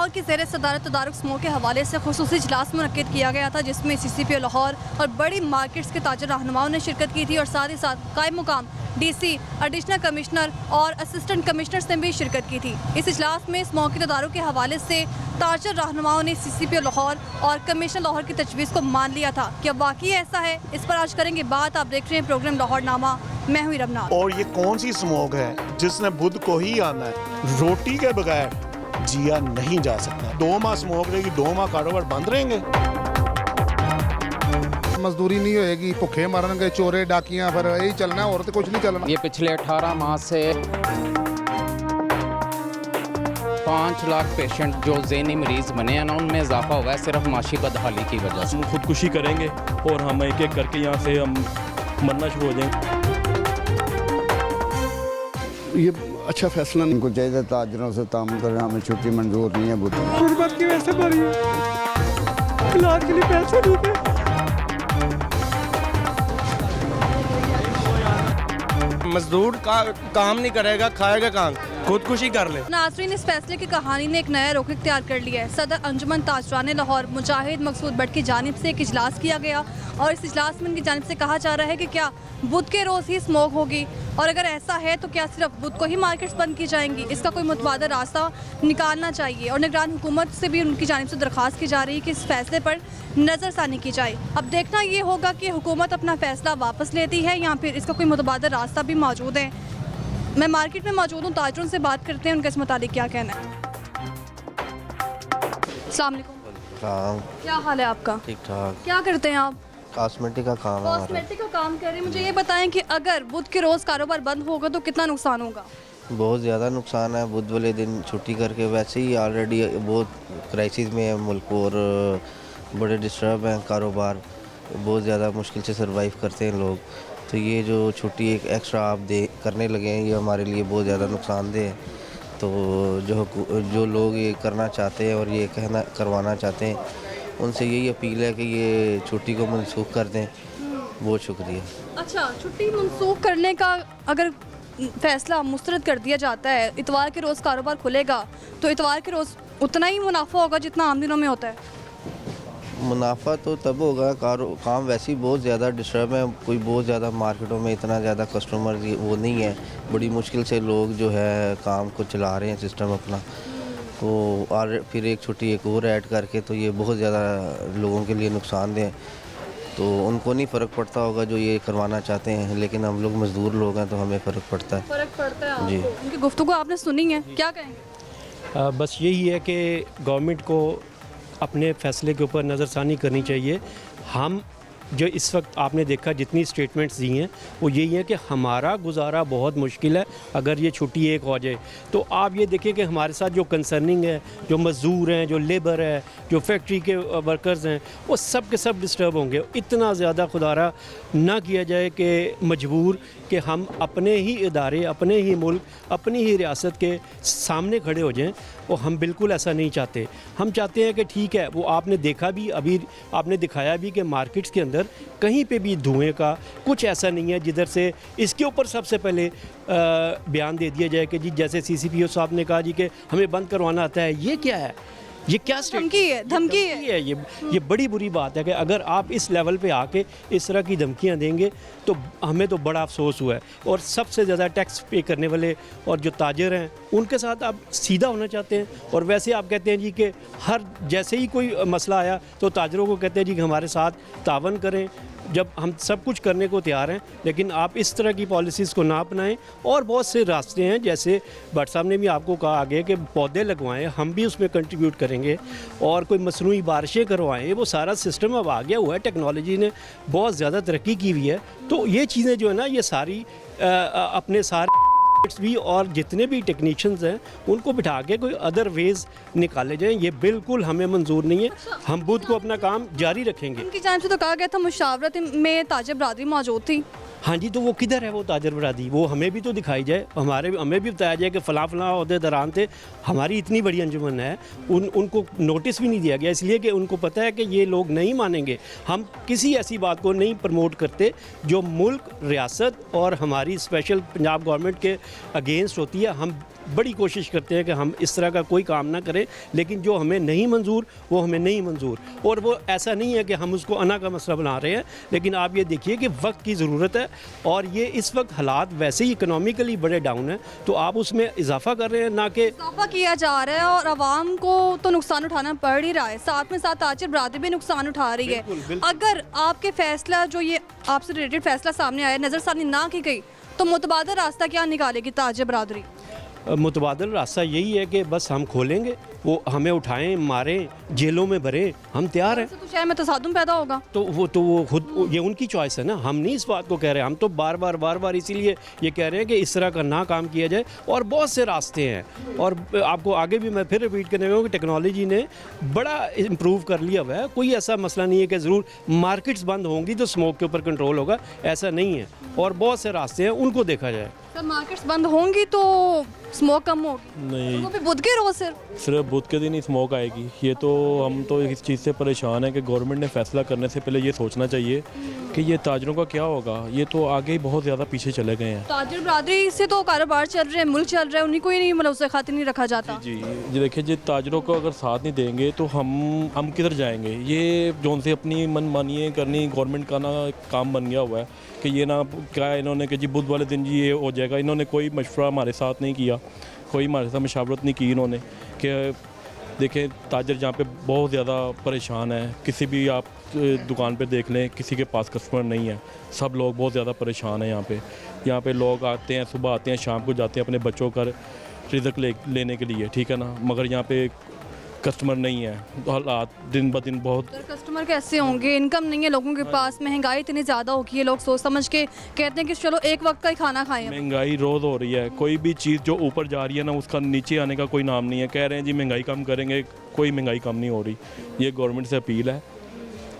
लाहौर की ज़ेर सदारत तदारुक स्मोक के हवाले से खुसूसी इजलास मुनक्किद किया गया था, जिसमें CCPO लाहौर और बड़ी मार्केट्स के ताजर रहनुमाओं ने शिरकत की थी और साथ ही साथ कायम मुकाम DC, एडिशनल कमिश्नर और असिस्टेंट कमिश्नर्स ने भी शिरकत की थी। इस इजलास में स्मोक के तदारुक के हवाले से ताजर रहनुमाओं ने CCPO लाहौर और कमिश्नर लाहौर की तजवीज़ को मान लिया था। क्या वाकई ऐसा है? इस पर आज करेंगे बात। आप देख रहे हैं प्रोग्राम लाहौर नामा, मैं हुई रमना। और ये कौन सी स्मोक है जिसने बुध को ही आना है? रोटी के बगैर जिया नहीं जा सकता। 2 माह स्मोक रहेगी, 2 माह कारोबार बंद रहेंगे। मजदूरी नहीं होएगी, भुखे मरनगे, चोरे डाकियां, फिर यही चलना है और तो कुछ नहीं चलना। ये पिछले 18 माह से 5 लाख पेशेंट जो ज़हनी मरीज बने हैं ना, उनमें इजाफा हुआ है सिर्फ माशी बदहाली की वजह से। हम खुदकुशी करेंगे और हम एक एक करके यहाँ से हम मरना शुरू हो जाएंगे। ये अच्छा फैसला नहीं। इनको चाहिए ताजरों से ताम करें, हमें छुट्टी मंजूर नहीं है। गुर्बत की वजह से मरी है, इलाज के लिए पैसे नहीं थे। मजदूर का काम नहीं करेगा, खाएगा काम, खुदकुशी कर ले। नाज़रीन, इस फैसले की कहानी ने एक नया रुख इख्तियार कर लिया है। सदर अंजुमन ताजरान लाहौर मुजाहिद मकसूद भट्ट की जानिब से एक इजलास किया गया और इस इजलास में उनकी जानिब से कहा जा रहा है कि क्या बुध के रोज़ ही स्मोक होगी, और अगर ऐसा है तो क्या सिर्फ बुध को ही मार्केट्स बंद की जाएंगी? इसका कोई मुतबादल रास्ता निकालना चाहिए और निगरान हुकूमत से भी उनकी जानिब से दरख्वास्त की जा रही है कि इस फैसले पर नज़रसानी की जाए। अब देखना ये होगा कि हुकूमत अपना फैसला वापस लेती है या फिर इसका कोई मुतबादल रास्ता भी मौजूद है। मैं मार्केट में मौजूद हूँ, ताजरों से बात करते हैं, उनके इस मुतालिक क्या कहना है। अस्सलाम वालेकुम। क्या हाल है आपका? ठीक ठाक। क्या करते हैं आप? कॉस्मेटिक का काम है। कॉस्मेटिक का काम कर रहे हैं। मुझे ये बताएं कि अगर बुध के रोज़ कारोबार बंद होगा तो कितना नुकसान होगा? बहुत ज़्यादा नुकसान है। बुध वाले दिन छुट्टी करके वैसे ही ऑलरेडी बहुत क्राइसिस में है मुल्क और बड़े डिस्टर्ब हैं कारोबार, बहुत ज़्यादा मुश्किल से सरवाइव करते हैं लोग। तो ये जो छुट्टी एक एक्स्ट्रा आप करने लगे हैं, ये हमारे लिए बहुत ज़्यादा नुकसानदेह है। तो जो लोग ये करना चाहते हैं और ये करवाना चाहते हैं, उनसे यही अपील है कि ये छुट्टी को मनसूख कर दें। बहुत शुक्रिया। अच्छा, छुट्टी मनसूख करने का अगर फैसला मुस्तरद कर दिया जाता है, इतवार के रोज़ कारोबार खुलेगा तो इतवार के रोज़ उतना ही मुनाफा होगा जितना आम दिनों में होता है? मुनाफा तो तब होगा, काम वैसे ही बहुत ज़्यादा डिस्टर्ब है। कोई बहुत ज़्यादा मार्केटों में इतना ज़्यादा कस्टमर वो नहीं है। बड़ी मुश्किल से लोग जो है काम को चला रहे हैं, सिस्टम अपना। तो और फिर एक छुट्टी एक और ऐड करके तो ये बहुत ज़्यादा लोगों के लिए नुकसानदेह। तो उनको नहीं फ़र्क पड़ता होगा जो ये करवाना चाहते हैं, लेकिन हम लोग मज़दूर लोग हैं तो हमें फ़र्क पड़ता है। फ़र्क पड़ता है जी। उनकी गुफ्तगू आपने सुनी है, क्या कहेंगे? बस यही है कि गवर्नमेंट को अपने फ़ैसले के ऊपर नज़रसानी करनी चाहिए। हम जो इस वक्त आपने देखा जितनी स्टेटमेंट्स दी हैं वो यही है कि हमारा गुजारा बहुत मुश्किल है अगर ये छुट्टी एक हो जाए। तो आप ये देखिए कि हमारे साथ जो कंसर्निंग है, जो मज़दूर हैं, जो लेबर है, जो फैक्ट्री के वर्कर्स हैं, वो सब के सब डिस्टर्ब होंगे। इतना ज़्यादा खुदारा ना किया जाए कि मजबूर कि हम अपने ही इदारे, अपने ही मुल्क, अपनी ही रियासत के सामने खड़े हो जाएं। और हम बिल्कुल ऐसा नहीं चाहते। हम चाहते हैं कि ठीक है, वो आपने देखा भी, अभी आपने दिखाया भी कि मार्केट्स के अंदर कहीं पे भी धुएं का कुछ ऐसा नहीं है जिधर से इसके ऊपर सबसे पहले बयान दे दिया जाए कि जी जैसे CCPO साहब ने कहा जी कि हमें बंद करवाना आता है। ये क्या है? ये क्या धमकी है। ये बड़ी बुरी बात है कि अगर आप इस लेवल पे आके इस तरह की धमकियां देंगे तो हमें तो बड़ा अफसोस हुआ है। और सबसे ज़्यादा टैक्स पे करने वाले और जो ताजर हैं उनके साथ आप सीधा होना चाहते हैं। और वैसे आप कहते हैं जी कि हर जैसे ही कोई मसला आया तो ताजरों को कहते हैं जी कि हमारे साथ तावन करें, जब हम सब कुछ करने को तैयार हैं। लेकिन आप इस तरह की पॉलिसीज़ को ना अपनाएं। और बहुत से रास्ते हैं, जैसे भट्ट साहब ने भी आपको कहा आगे कि पौधे लगवाएं, हम भी उसमें कंट्रीब्यूट करेंगे और कोई मसनूई बारिशें करवाएं। वो सारा सिस्टम अब आ गया हुआ है, टेक्नोलॉजी ने बहुत ज़्यादा तरक्की की हुई है। तो ये चीज़ें जो है ना, ये सारी अपने सारे भी और जितने भी टेक्नीशियंस हैं उनको बिठा के कोई अदर वेज निकाले जाएं। ये बिल्कुल हमें मंजूर नहीं है। हम बुध को अपना काम जारी रखेंगे। उनकी जानिब से तो कहा गया था मुशावरत में ताजिर बरादरी मौजूद थी। हाँ जी, तो वो किधर है वो ताजर बरादरी? वो हमें भी तो दिखाई जाए, हमें भी बताया जाए कि फ़लाँ फ़लाँ ओहदेदारान थे, हमारी इतनी बड़ी अंजुमन है, उनको नोटिस भी नहीं दिया गया, इसलिए कि उनको पता है कि ये लोग नहीं मानेंगे। हम किसी ऐसी बात को नहीं प्रमोट करते जो मुल्क, रियासत और हमारी स्पेशल पंजाब गवर्नमेंट के अगेंस्ट होती है। हम बड़ी कोशिश करते हैं कि हम इस तरह का कोई काम ना करें, लेकिन जो हमें नहीं मंजूर वो हमें नहीं मंजूर। और वो ऐसा नहीं है कि हम उसको अना का मसला बना रहे हैं, लेकिन आप ये देखिए कि वक्त की ज़रूरत है और ये इस वक्त हालात वैसे ही इकोनॉमिकली बड़े डाउन हैं, तो आप उसमें इजाफा कर रहे हैं ना कि इजाफा किया जा रहा है और आवाम को तो नुकसान उठाना पड़ ही रहा है, साथ में साथ ताजर बरादरी भी नुकसान उठा रही है। अगर आपके फैसला जो ये आपसे रिलेटेड फैसला सामने आया, नज़रसानी ना की गई, तो मुतबादल रास्ता क्या निकालेगी ताजर बरादरी? मुतबादल रास्ता यही है कि बस हम खोलेंगे, वो हमें उठाएं, मारें, जेलों में भरें, हम तैयार हैं। तो शहर में तसादुम पैदा होगा, तो वो खुद ये उनकी चॉइस है ना, हम नहीं इस बात को कह रहे हैं। हम तो बार बार इसीलिए ये कह रहे हैं कि इस तरह का ना काम किया जाए। और बहुत से रास्ते हैं, और आपको आगे भी मैं फिर रिपीट करने लगा कि टेक्नोलॉजी ने बड़ा इम्प्रूव कर लिया हुआ है। कोई ऐसा मसला नहीं है कि ज़रूर मार्केट्स बंद होंगी तो स्मोक के ऊपर कंट्रोल होगा, ऐसा नहीं है। और बहुत से रास्ते हैं, उनको देखा जाए। सर मार्केट्स बंद होंगी तो स्मोक कम होगी? नहीं, वो भी बुध के रोज सिर्फ बुध के दिन ही स्मोक आएगी। ये तो हम तो इस चीज़ से परेशान हैं कि गवर्नमेंट ने फैसला करने से पहले ये सोचना चाहिए कि ये ताजरों का क्या होगा। ये तो आगे ही बहुत ज़्यादा पीछे चले गए हैं। ताजर बरादरी से तो कारोबार चल रहे हैं, मुल्क चल रहा है, उन्हीं को ही नहीं, मतलब उससे खातिर नहीं रखा जाता। जी जी, देखिए जी, ताजरों को अगर साथ नहीं देंगे तो हम किधर जाएंगे? ये जोन से अपनी मनमानियाँ करनी गवर्नमेंट का ना काम बन गया हुआ है कि ये ना क्या इन्होंने कि जी बुध वाले दिन जी ये हो जाएगा। इन्होंने कोई मशवरा हमारे साथ नहीं किया, कोई हमारे साथ मशावरत नहीं की इन्होंने। कि देखें ताजर जहाँ पे बहुत ज़्यादा परेशान है, किसी भी आप दुकान पे देख लें, किसी के पास कस्टमर नहीं है, सब लोग बहुत ज़्यादा परेशान हैं। यहाँ पे लोग आते हैं, सुबह आते हैं, शाम को जाते हैं अपने बच्चों का रिज़्क लेने के लिए, ठीक है ना, मगर यहाँ पे कस्टमर नहीं है। हालात दिन ब दिन बहुत। कस्टमर कैसे होंगे? इनकम नहीं है लोगों के पास, महंगाई इतनी ज़्यादा होगी है, लोग सोच समझ के कहते हैं कि चलो एक वक्त का ही खाना खाएं। महंगाई रोज़ हो रही है, कोई भी चीज़ जो ऊपर जा रही है ना उसका नीचे आने का कोई नाम नहीं है। कह रहे हैं जी महंगाई कम करेंगे, कोई महंगाई कम नहीं हो रही। ये गवर्नमेंट से अपील है,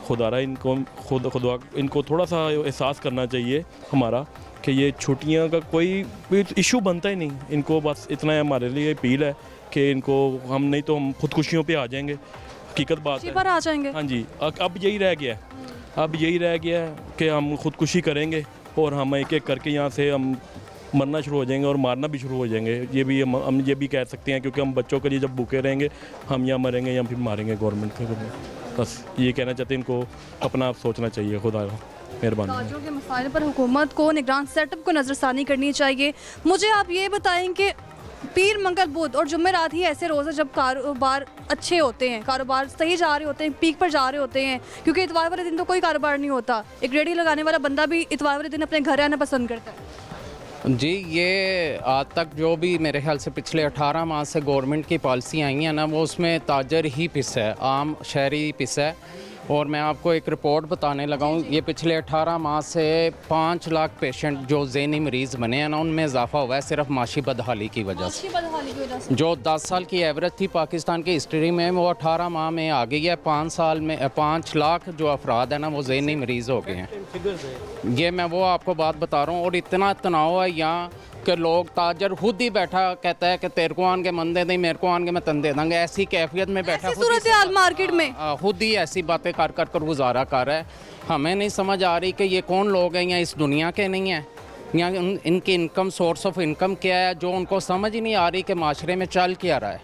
खुदारा इनको थोड़ा सा एहसास करना चाहिए हमारा कि ये छुट्टियाँ का कोई भी इशू बनता ही नहीं। इनको बस इतना है, हमारे लिए अपील है कि इनको हम नहीं तो हम खुदकुशियों पे आ जाएंगे। हकीकत बात है, पर आ जाएंगे। हाँ जी, अब यही रह गया है, अब यही रह गया है कि हम खुदकुशी करेंगे और हम एक एक करके यहाँ से हम मरना शुरू हो जाएंगे और मारना भी शुरू हो जाएंगे। ये भी हम ये भी कह सकते हैं, क्योंकि हम बच्चों के लिए जब भूखे रहेंगे हम या मरेंगे या फिर मारेंगे गवर्नमेंट को। बस ये कहना चाहते हैं, इनको अपना सोचना चाहिए। खुदा मेहरबानी। ताजरों के मसाइल पर हुकूमत को निगरान सेटअप को नज़रसानी करनी चाहिए। मुझे आप ये बताएं कि पीर, मंगल, बुध और जुमेरात ही ऐसे रोज़ है जब कारोबार अच्छे होते हैं, कारोबार सही जा रहे होते हैं, पीक पर जा रहे होते हैं, क्योंकि इतवार वाले दिन तो कोई कारोबार नहीं होता। एक रेडी लगाने वाला बंदा भी इतवार वाले दिन अपने घर आना पसंद करता है। जी, ये आज तक जो भी मेरे ख्याल से पिछले 18 माह से गवर्नमेंट की पॉलिसी आई हैं ना, वो उसमें ताजर ही पिस है, आम शहरी पिस है। और मैं आपको एक रिपोर्ट बताने लगा हूँ, ये पिछले 18 माह से 5 लाख पेशेंट जो ज़हनी मरीज़ बने हैं ना, उनमें इजाफा हुआ है सिर्फ माशी बदहाली की वजह से। जो 10 साल की एवरेज थी पाकिस्तान की हिस्ट्री में, वो 18 माह में आ गई है। 5 साल में 5 लाख जो अफराद है ना, वो ज़हनी मरीज़ हो गए हैं। ये मैं वो आपको बात बता रहा हूँ। और इतना तनाव है यहाँ कि लोग, ताजर खुद ही बैठा कहता है कि तेरे को आन के मन दे दें, मेरे को आन के मैं तन दे देंगे। ऐसी कैफियत में बैठा, सूरत हाल मार्केट में खुद ही ऐसी बातें कर गुजारा कर रहा है। हमें नहीं समझ आ रही कि ये कौन लोग हैं, या इस दुनिया के नहीं हैं, या इनकी इनकम, सोर्स ऑफ इनकम क्या है, जो उनको समझ ही नहीं आ रही कि माशरे में चल क्या रहा है।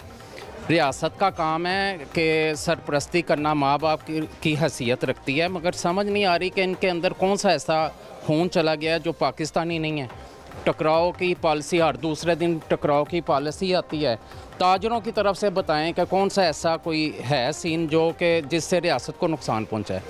रियासत का काम है कि सरपरस्ती करना, माँ बाप की हैसियत रखती है, मगर समझ नहीं आ रही कि इनके अंदर कौन सा ऐसा खून चला गया है जो पाकिस्तानी नहीं है। टकराव की पॉलिसी, हर दूसरे दिन टकराव की पॉलिसी आती है। ताजरों की तरफ से बताएं कि कौन सा ऐसा कोई है सीन जो कि जिससे रियासत को नुकसान पहुंचा है।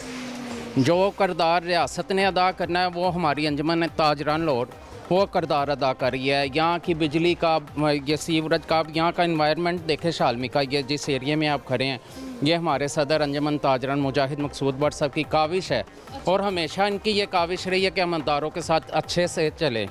जो किरदार रियासत ने अदा करना है वो हमारी अंजुमन ताजरान लोड वो किरदार अदा कर रही है। यहाँ की बिजली का, ये सीवरेज का, यहाँ का इन्वायरमेंट देखें शालमी का, ये जिस एरिया में आप खड़े हैं, ये हमारे सदर अंजुमन ताजरान मुजाहिद मकसूद भट्ट साहब की काविश है। और हमेशा इनकी ये काविश रही है कि अमलदारों के साथ अच्छे से चले,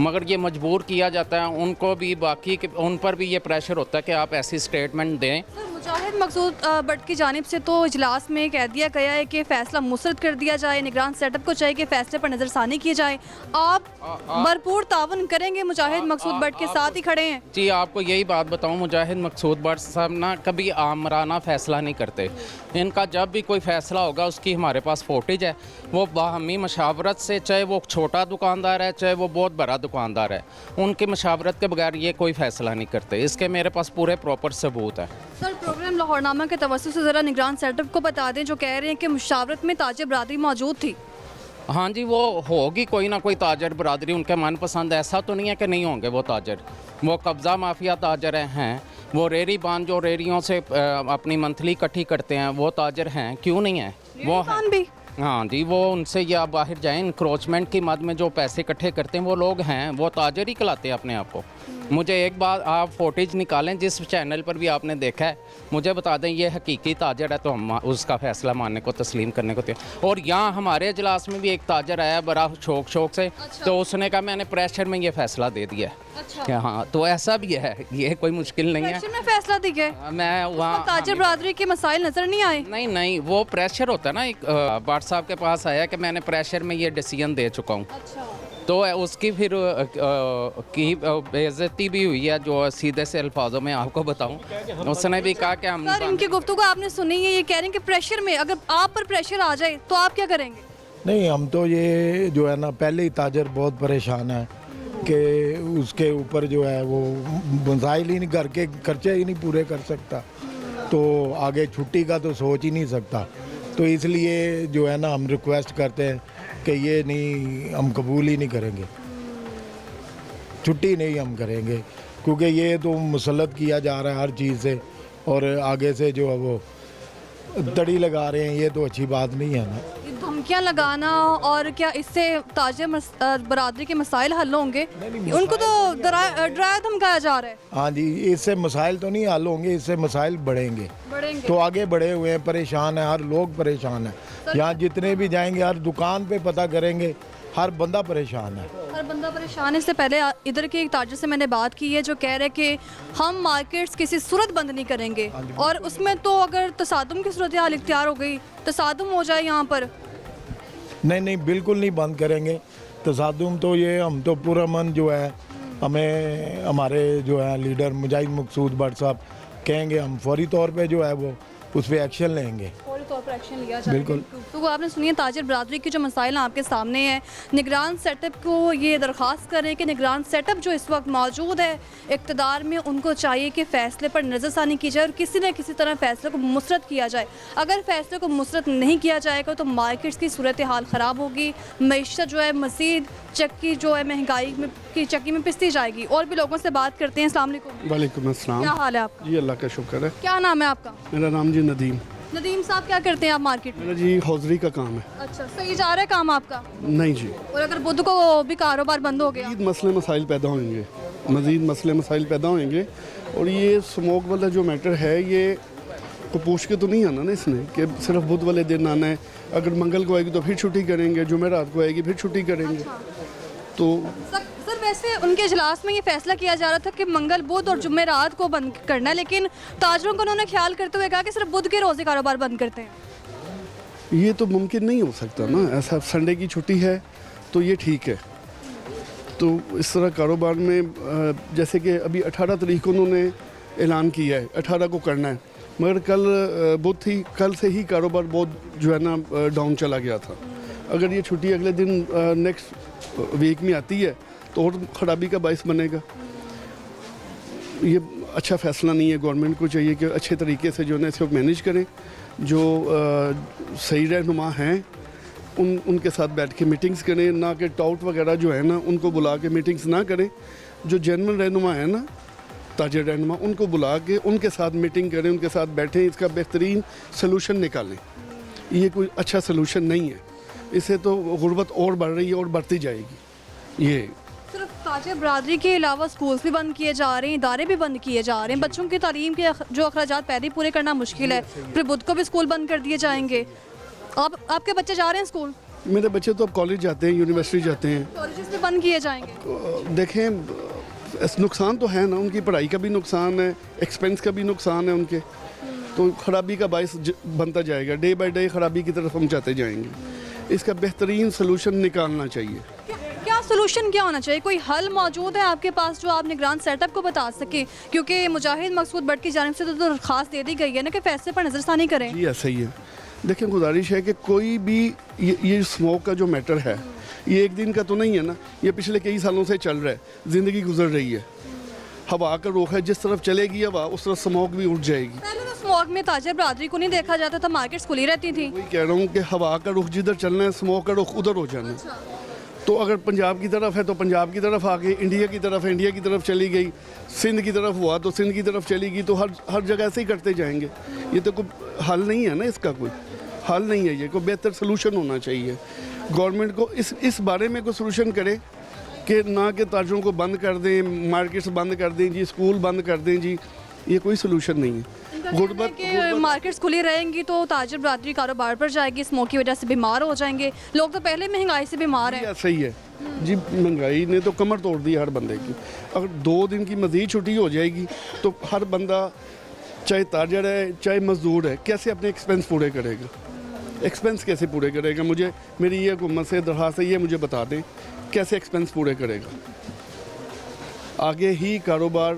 मगर ये मजबूर किया जाता है उनको भी, बाकी के उन पर भी ये प्रेशर होता है कि आप ऐसी स्टेटमेंट दें मुजाहिद मकसूद बट की जानिब से तो इजलास में कह दिया गया है कि फ़ैसला मुस्तरद कर दिया जाए, निगरान सेटअप को चाहिए कि फ़ैसले पर नज़रसानी की जाए। आप भरपूर तावन करेंगे, मुजाहिद मकसूद बट के साथ ही खड़े हैं। जी, आपको यही बात बताऊं, मुजाहिद मकसूद बट साहब ना कभी आमराना फ़ैसला नहीं करते। इनका जब भी कोई फ़ैसला होगा उसकी हमारे पास फोटेज है, वो बाहमी मशावरत से, चाहे वो छोटा दुकानदार है चाहे वो बहुत बड़ा दुकानदार है, उनकी मशावरत के बगैर ये कोई फ़ैसला नहीं करते। इसके मेरे पास पूरे प्रॉपर सबूत है। सर, प्रोग्राम लाहौरनामा के तवज्जुह से ज़रा निगरान सेटअप को बता दें, जो कह रहे हैं कि मुशावरत में ताजिर बरादरी मौजूद थी। हाँ जी, वो होगी कोई ना कोई ताजर बरादरी उनके मनपसंद। ऐसा तो नहीं है कि नहीं होंगे वो ताजर। वो कब्ज़ा माफिया ताजर हैं, वो रेरी बान जो रेरियों से अपनी मंथली इकट्ठी करते हैं वो ताजर हैं, क्यों नहीं है वो हैं। भी हाँ जी, वो उनसे या बाहर जाएं, इंक्रोचमेंट की मद में जो पैसे इकट्ठे करते हैं वो लोग हैं, वो ताजर ही कहलाते हैं अपने आप को। मुझे एक बात, आप फोटेज निकालें जिस चैनल पर भी आपने देखा है, मुझे बता दें ये हकीकी ताजर है तो हम उसका फ़ैसला मानने को तस्लीम करने को तैयार। और यहाँ हमारे इजलास में भी एक ताजर आया बड़ा शौक से, तो उसने कहा मैंने प्रेशर में ये फ़ैसला दे दिया। अच्छा। हाँ, तो ऐसा भी है, ये कोई मुश्किल नहीं है। प्रेशर में फैसला दिया है। मैं वहाँ ताजर बरादरी के मसाइल नजर नहीं आए। नहीं, वो प्रेशर होता है ना। एक बाट साहब के पास आया कि मैंने प्रेशर में ये डिसीजन दे चुका हूँ, तो उसकी फिर की बेइज्जती भी हुई है, जो सीधे से अल्फाजों में आपको बताऊं। उसने भी कहा कि हम सर, इनकी गुफ्तगू आपने सुनी है, ये कह रहे हैं कि प्रेशर में, अगर आप पर प्रेशर आ जाए तो आप क्या करेंगे? नहीं, हम तो ये जो है ना, पहले ही ताजर बहुत परेशान है कि उसके ऊपर जो है वो मसाइल ही नहीं, घर के खर्चे ही नहीं पूरे कर सकता, तो आगे छुट्टी का तो सोच ही नहीं सकता। तो इसलिए जो है ना हम रिक्वेस्ट करते हैं कि ये नहीं, हम कबूल ही नहीं करेंगे, छुट्टी नहीं हम करेंगे, क्योंकि ये तो मुसल्लत किया जा रहा है हर चीज़ से, और आगे से जो है वो दड़ी लगा रहे हैं, ये तो अच्छी बात नहीं है ना। धमकियां लगाना, और क्या इससे ताजिर बरादरी के मसाइल हल होंगे? उनको तो डराया धमकाया जा रहा है। हाँ जी, इससे मसाइल तो नहीं हल होंगे, इससे मसाइल बढ़ेंगे। तो आगे बढ़े हुए हैं, परेशान है, हर लोग परेशान है। यहाँ जितने भी जाएंगे, हर दुकान पे पता करेंगे, हर बंदा परेशान है। हर बंदा परेशान है। इससे पहले इधर के एक ताजर से मैंने बात की है, जो कह रहे हैं कि हम मार्केट्स किसी सूरत बंद नहीं करेंगे, और उसमें तो अगर तसादुम की सूरत हाल इख्तियार हो गई, तसादुम हो जाए यहाँ पर। नहीं, बिल्कुल नहीं बंद करेंगे तसादुम। तो ये हम तो पूरा मन जो है, हमें हमारे जो है लीडर मुजाहिद मकसूद बट साहब कहेंगे, हम फौरी तौर पे जो है वो उस पर एक्शन लेंगे, फौरी तौर पर एक्शन लिया जाए। बिल्कुल। तो आपने सुनिए, ताजिर बरादरी की जो मसाइल आपके सामने हैं, निगरान सेटअप को ये दरख्वास्त करें कि निगरान सेटअप जो इस वक्त मौजूद है इक़्तिदार में, उनको चाहिए कि फ़ैसले पर नज़रसानी की जाए और किसी न किसी तरह फ़ैसले को मुस्तरद किया जाए। अगर फ़ैसले को मुस्तरद नहीं किया जाएगा तो मार्केट्स की सूरत हाल ख़राब होगी, मईशत जो है मज़ीद चक्की जो है महंगाई में की चक्की में पिसती जाएगी। और भी लोगों से बात करते हैं। अस्सलाम वालेकुम। वालेकुम अस्सलाम। क्या हाल है आपका? जी अल्लाह का शुक्र है। क्या नाम है आपका? मेरा नाम जी नदीम। नदीम साहब, क्या करते हैं आप मार्केट में? मेरा जी हौजरी का काम है। अच्छा, सही जा रहा है काम आपका? नहीं जी, और अगर बुध को भी कारोबार बंद हो गया? मज़ीद मसले मसाइल पैदा होंगे, मज़ीद मसले मसाइल पैदा होंगे। और ये स्मोक वाला जो मैटर है, ये को पूछ के तो नहीं आना ना इसने कि सिर्फ बुध वाले दिन आना है। अगर मंगल को आएगी तो फिर छुट्टी करेंगे, जुमेरात को आएगी फिर छुट्टी करेंगे। तो सर, वैसे उनके इजलास में ये फैसला किया जा रहा था कि मंगल, बुध और जुमेरात को बंद करना है, लेकिन ताजरों को उन्होंने ख्याल करते हुए कहा कि सिर्फ बुध के रोज़ ही कारोबार बंद करते हैं। ये तो मुमकिन नहीं हो सकता ना, ऐसा संडे की छुट्टी है तो ये ठीक है। तो इस तरह कारोबार में जैसे कि अभी 18 तारीख को उन्होंने ऐलान किया है 18 को करना है, मगर कल बुध थी, कल से ही कारोबार बहुत जो है ना डाउन चला गया था। अगर ये छुट्टी अगले दिन नेक्स्ट वीक में आती है तो और ख़राबी का बायस बनेगा। ये अच्छा फ़ैसला नहीं है। गवर्नमेंट को चाहिए कि अच्छे तरीके से जो है इसे मैनेज करें। जो सही रहनुमा हैं उनके साथ बैठ के मीटिंग्स करें, ना कि टाउट वगैरह जो है ना उनको बुला के मीटिंग्स ना करें। जो जेन्युइन रहनुमा है ना, ताजर रहनुमा, उनको बुला के उनके साथ मीटिंग करें, उनके साथ बैठें, इसका बेहतरीन सलूशन निकालें। ये कोई अच्छा सलूशन नहीं है, इससे तो गुर्बत और बढ़ रही है और बढ़ती जाएगी। ये सिर्फ ताजिर बरादरी के अलावा स्कूल्स भी बंद किए जा रहे हैं, इदारे भी बंद किए जा रहे हैं, बच्चों की तालीम के जो अखराजात पहले ही पूरे करना मुश्किल है, फिर बुध को भी स्कूल बंद कर दिए जाएंगे। आपके बच्चे जा रहे हैं स्कूल? मेरे बच्चे तो अब कॉलेज जाते हैं, यूनिवर्सिटी जाते हैं। कॉलेजेस भी बंद किए जाएंगे? देखें, नुकसान तो है ना, उनकी पढ़ाई का भी नुकसान है, एक्सपेंस का भी नुकसान है उनके। तो खराबी का बायस बनता जाएगा, डे बाय डे खराबी की तरफ हम जाते जाएंगे। इसका बेहतरीन सलूशन निकालना चाहिए। क्या सोल्यूशन क्या होना चाहिए? कोई हल मौजूद है आपके पास जो आप निगरान सेटअप को बता सके? क्योंकि मुजाहिद मकसूद भट्ट की जानिब से तो दरख्वास्त दे दी गई है ना कि फैसले पर नज़रसानी करें। जी ऐसा ही है। देखिए गुजारिश है कि कोई भी ये स्मोक का जो मैटर है ये एक दिन का तो नहीं है ना, ये पिछले कई सालों से चल रहा है, ज़िंदगी गुजर रही है। हवा का रुख है, जिस तरफ चलेगी हवा उस तरफ स्मोक भी उठ जाएगी। पहले तो स्मोक में ताजर बरादरी को नहीं देखा जाता था, मार्केट्स खुली रहती थी। वही कह रहा हूँ कि हवा का रुख जिधर चलना है स्मोक का रुख उधर हो जाना है। तो अगर पंजाब की तरफ है तो पंजाब की तरफ आ गई, इंडिया की तरफ है इंडिया की तरफ चली गई, सिंध की तरफ हुआ तो सिंध की तरफ चली गई, तो हर जगह ऐसे ही करते जाएंगे। ये तो कोई हल नहीं है ना, इसका कोई हल नहीं है, ये कोई बेहतर सलूशन होना चाहिए। गवर्नमेंट को इस बारे में कोई सलूशन करे कि ना कि ताजरों को बंद कर दें, मार्केट्स बंद कर दें जी, स्कूल बंद कर दें जी, ये कोई सलूशन नहीं है। गुर्बत कि मार्केट्स खुली रहेंगी तो ताजर बरादरी कारोबार पर जाएगी, स्मोक की वजह से बीमार हो जाएंगे लोग, तो पहले महंगाई से बीमार हैं। ऐसा ही है जी, महंगाई ने तो कमर तोड़ दी हर बंदे की। अगर 2 दिन की मज़ीद छुट्टी हो जाएगी तो हर बंदा चाहे ताजर है चाहे मजदूर है कैसे अपने एक्सपेंस पूरे करेगा, एक्सपेंस कैसे पूरे करेगा? मुझे मेरी ये हुकूमत से दरख्वास्त है, ये मुझे बता दें कैसे एक्सपेंस पूरे करेगा। आगे ही कारोबार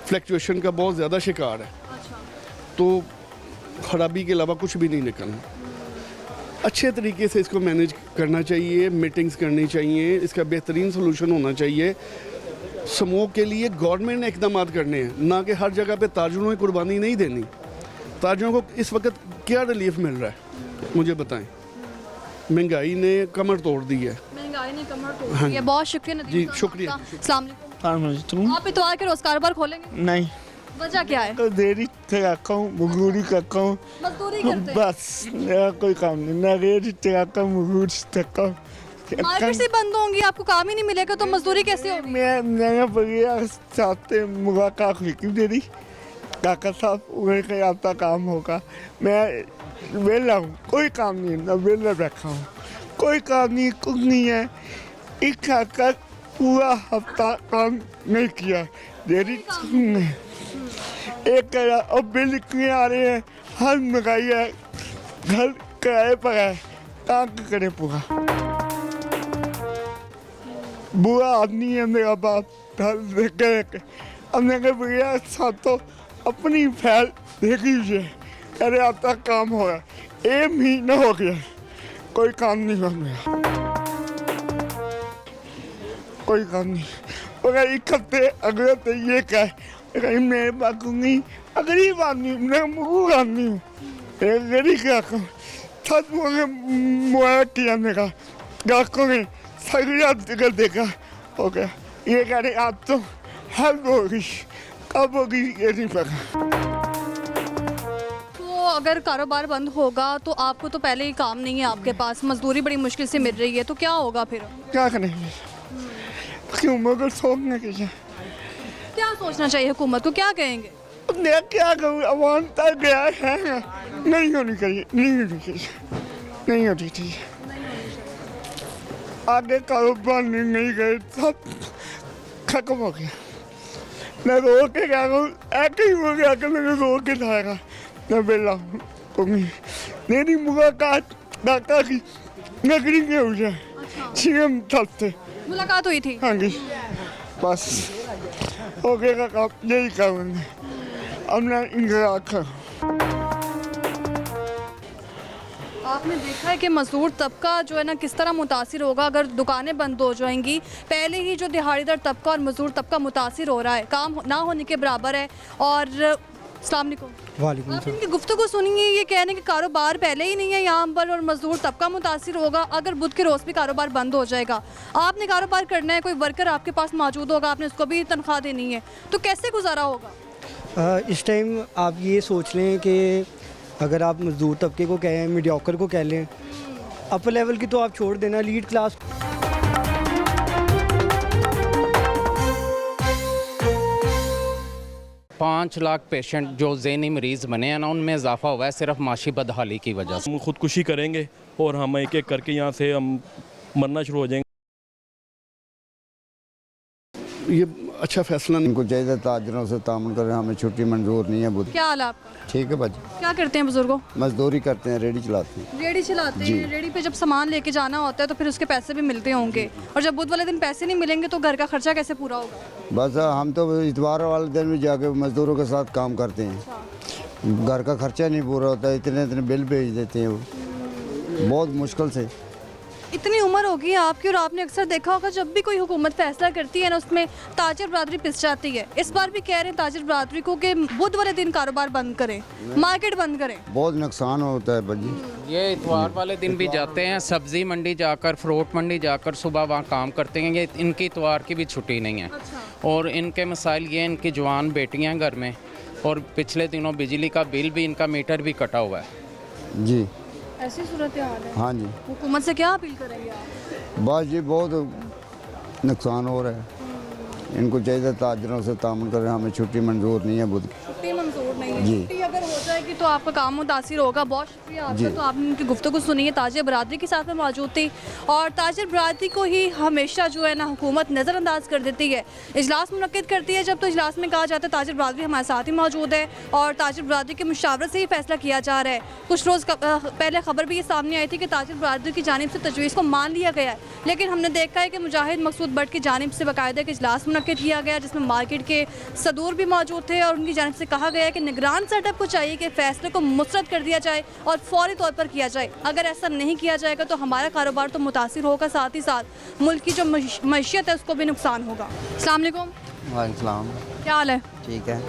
फ्लक्चुएशन का बहुत ज़्यादा शिकार है, तो ख़राबी के अलावा कुछ भी नहीं निकलना। अच्छे तरीके से इसको मैनेज करना चाहिए, मीटिंग्स करनी चाहिए, इसका बेहतरीन सलूशन होना चाहिए। स्मोक के लिए गवर्नमेंट ने इक़दाम करने हैं, ना कि हर जगह पे ताजरों की कुर्बानी नहीं देनी। ताजरों को इस वक्त क्या रिलीफ मिल रहा है मुझे बताएं? महंगाई ने कमर तोड़ दी है। महंगाई ने कमर तोड़ दी है। बहुत शुक्रिया नदीम जी साहब शुक्रिया। आपका। अस्सलाम वालेकुम। आप इतवार के रोज़ कारोबार खोलेंगे? नहीं, वजह क्या है? देरी करता हूँ, मजदूरी करता हूँ, मजदूरी करते हैं। बस मेरा कोई काम नहीं। मैं रेडी करता हूँ, मजदूरी करता हूँ। मार्केट से बंद होंगी, आपको काम ही नहीं मिलेगा तो मजदूरी कैसे होगी? मैं बढ़िया साथ मुलाकात हुई कि मेरी काका साहब उन्हें कहीं आपका काम होगा। मैं वेला हूँ, कोई काम नहीं, ना वेला बैठा हूँ, कोई काम नहीं, कुछ नहीं है। एक काका पूरा हफ्ता काम नहीं किया, देरी एक करा, अब बिल इतने आ रहे हैं, हर महंगाई है, घर किराए पर है, काम करे पूरा। बुरा आदमी है मेरा बाप, घर देख अब मैंने भैया साथ तो अपनी फैल देखी है, अरे आपका काम हो गया, 1 महीना हो गया, कोई काम नहीं हुआ मेरा, कोई काम नहीं। अगर 1 हफ्ते अगले हफ्ते ये कहे कहीं मेरे बाकूंगी, गरीब आदमी, मैं मुगूर आदमी हूँ, गरीब क्या कहूँ, सब मुआया किया मेरा, गाकों ने सगड़ा कर देखा हो गया। ये कह रहे आप तो हेल्प होगी, कब होगी ये नहीं पता। तो अगर कारोबार बंद होगा तो आपको तो पहले ही काम नहीं है आपके पास, मजदूरी बड़ी मुश्किल से मिल रही है, तो क्या होगा फिर? क्या करेंगे, क्यों मगर सोचने की क्या सोचना चाहिए हुकूमत को, क्या कहेंगे? मैं क्या कहूँ, अवाम तक गया है, नहीं होनी चाहिए, नहीं होनी चाहिए, नहीं होनी चाहिए। आगे कारोबार नहीं गए, सब खत्म हो गया। मैं रो के क्या कहूँ, ऐसे ही हो गया कि मैंने रो के लाएगा, मैं बेला हूँ। मेरी मुलाकात काका की नगरी में हुई है, सीएम साहब से मुलाकात हुई थी? हाँ जी, बस हो गया काम, यही काम है, अब मैं इनका आखा। आपने देखा है कि मजदूर तबका जो है ना किस तरह मुतासिर होगा अगर दुकानें बंद हो जाएंगी। पहले ही जो दिहाड़ीदार तबका और मजदूर तबका मुतासिर हो रहा है, काम ना होने के बराबर है। और अस्सलाम वालेकुम। आप इनकी गुफ्तगू सुनिए, ये कह रहे हैं कि कारोबार पहले ही नहीं है यहाँ पर और मजदूर तबका मुतासिर होगा, अगर बुध के रोज़ भी कारोबार बंद हो जाएगा। आपने कारोबार करना है, कोई वर्कर आपके पास मौजूद होगा, आपने उसको भी तनख्वाह देनी है, तो कैसे गुजारा होगा? इस टाइम आप ये सोच लें कि अगर आप मजदूर तबके को कहें, मीडियोकर को कह लें, अपर लेवल की तो आप छोड़ देना, लीड क्लास। पाँच लाख पेशेंट जो ज़हनी मरीज़ बने हैं ना, उनमें इजाफा हुआ है सिर्फ माशी बदहाली की वजह से। हम खुदकुशी करेंगे और हम एक एक करके यहाँ से हम मरना शुरू हो जाएंगे। ये अच्छा फैसला नहीं। इनको चाहिए ताजरों से तामुल करें, हमें छुट्टी मंजूर नहीं है बुध। क्या हाल है आपका? ठीक है भाजी, क्या करते हैं बुजुर्गों? मजदूरी करते हैं, रेडी चलाते हैं। रेडी चलाते हैं। रेडी पे जब सामान लेके जाना होता है तो फिर उसके पैसे भी मिलते होंगे, और जब बुध वाले दिन पैसे नहीं मिलेंगे तो घर का खर्चा कैसे पूरा होगा? बस हम तो इतवार वाले दिन भी जाके मजदूरों के साथ काम करते हैं, घर का खर्चा नहीं पूरा होता, इतने इतने बिल भेज देते हैं वो, बहुत मुश्किल से। इतनी उम्र होगी आपकी और आपने अक्सर देखा होगा जब भी कोई हुकूमत फैसला करती है ना उसमें ताजर बरादरी पिस जाती है। इस बार भी कह रहे हैं ताजर बरादरी को कि बुध वाले दिन कारोबार बंद करें, मार्केट बंद करें। बहुत नुकसान होता है भाजी। ये इतवार वाले दिन भी जाते हैं, सब्जी मंडी जाकर, फ्रूट मंडी जाकर सुबह वहाँ काम करते हैं। ये इनकी इतवार की भी छुट्टी नहीं है। और इनके मसाइल ये, इनकी जवान बेटियाँ घर में, और पिछले दिनों बिजली का बिल भी, इनका मीटर भी कटा हुआ है जी। ऐसी सूरत हाल है। हाँ जी, हुकूमत से क्या अपील करेंगे आप? बस जी बहुत नुकसान हो रहा है, इनको चाहिए ताजरों से तामुल करें, हमें छुट्टी मंजूर नहीं है बुध की। छुट्टी मंजूर नहीं है। जी। छुट्टी अगर हो जाएगी तो आपका काम मुतासिर होगा। बहुत शुक्रिया आपका। तो आपने उनकी गुफ्तगू सुनी है, ताजिर बरादरी के साथ में मौजूद थी, और ताजिर बरादरी को ही हमेशा जो है ना हुकूमत नज़रअंदाज कर देती है। इजलास मुनक्किद करती है जब तो इजलास में कहा जाता है ताजिर बरादरी हमारे साथ ही मौजूद है, और ताजिर बरादरी के मुशावरत से ही फैसला किया जा रहा है। कुछ रोज़ पहले खबर भी ये सामने आई थी कि ताजिर बरादरी की जानिब से तजवीज़ को मान लिया गया है, लेकिन हमने देखा है कि मुजाहिद मकसूद बट की जानिब से बाकायदा एक इजलास मुनक्किद किया गया जिसमें मार्केट के सदूर भी मौजूद थे, और उनकी जानिब से कहा गया है कि निगरान सेटअप को चाहिए कि फैसले को मुस्तरद कर दिया जाए और फौरी तौर पर किया जाए। अगर ऐसा नहीं किया जाएगा तो हमारा कारोबार तो मुतासिर होगा, साथ ही साथ मुल्क की जो मईशत है उसको भी नुकसान होगा। अस्सलाम वालेकुम। वालेकुम सलाम। क्या हाल है? ठीक है।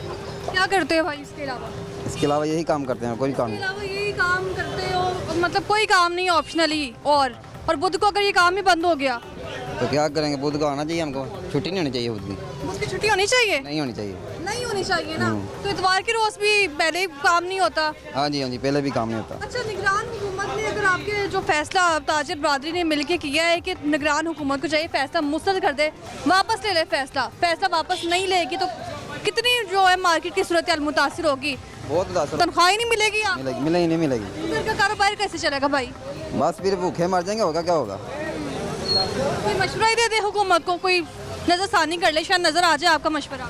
क्या करते हो भाई इसके अलावा? इसके अलावा यही काम करते हैं, कोई काम इसके अलावा यही काम करते हो, मतलब कोई काम नहीं ऑप्शनली? और बुध को अगर ये काम ही बंद हो गया तो क्या करेंगे? बुध को आना चाहिए, हमको छुट्टी नहीं होनी चाहिए बुध की। बुध की छुट्टी होनी चाहिए? नहीं होनी चाहिए। नहीं होनी चाहिए ना। तो इतवार के रोज भी पहले ही काम नहीं होता? हाँ जी, हाँ जी, पहले भी काम नहीं होता। अच्छा, निगरान हुकूमत ने अगर आपके जो फैसला ताजिर बरादरी ने मिलके किया है कि निगरान हुकूमत को चाहिए फैसला मुस्तरद कर दे, वापस ले ले फैसला वापस नहीं लेगी तो कितनी जो है मार्केट की सूरत मुतासिर होगी? बहुत तनख्वाह ही नहीं मिलेगी। आप मिलेगी नहीं मिलेगी। घर का कारोबार कैसे चलेगा भाई? बस फिर भूखे मर जाएंगे, होगा क्या होगा? कोई मशवरा ही दे दे हुकूमत को, कोई नजरसानी कर ले, शायद नजर आ जाए आपका मशवरा।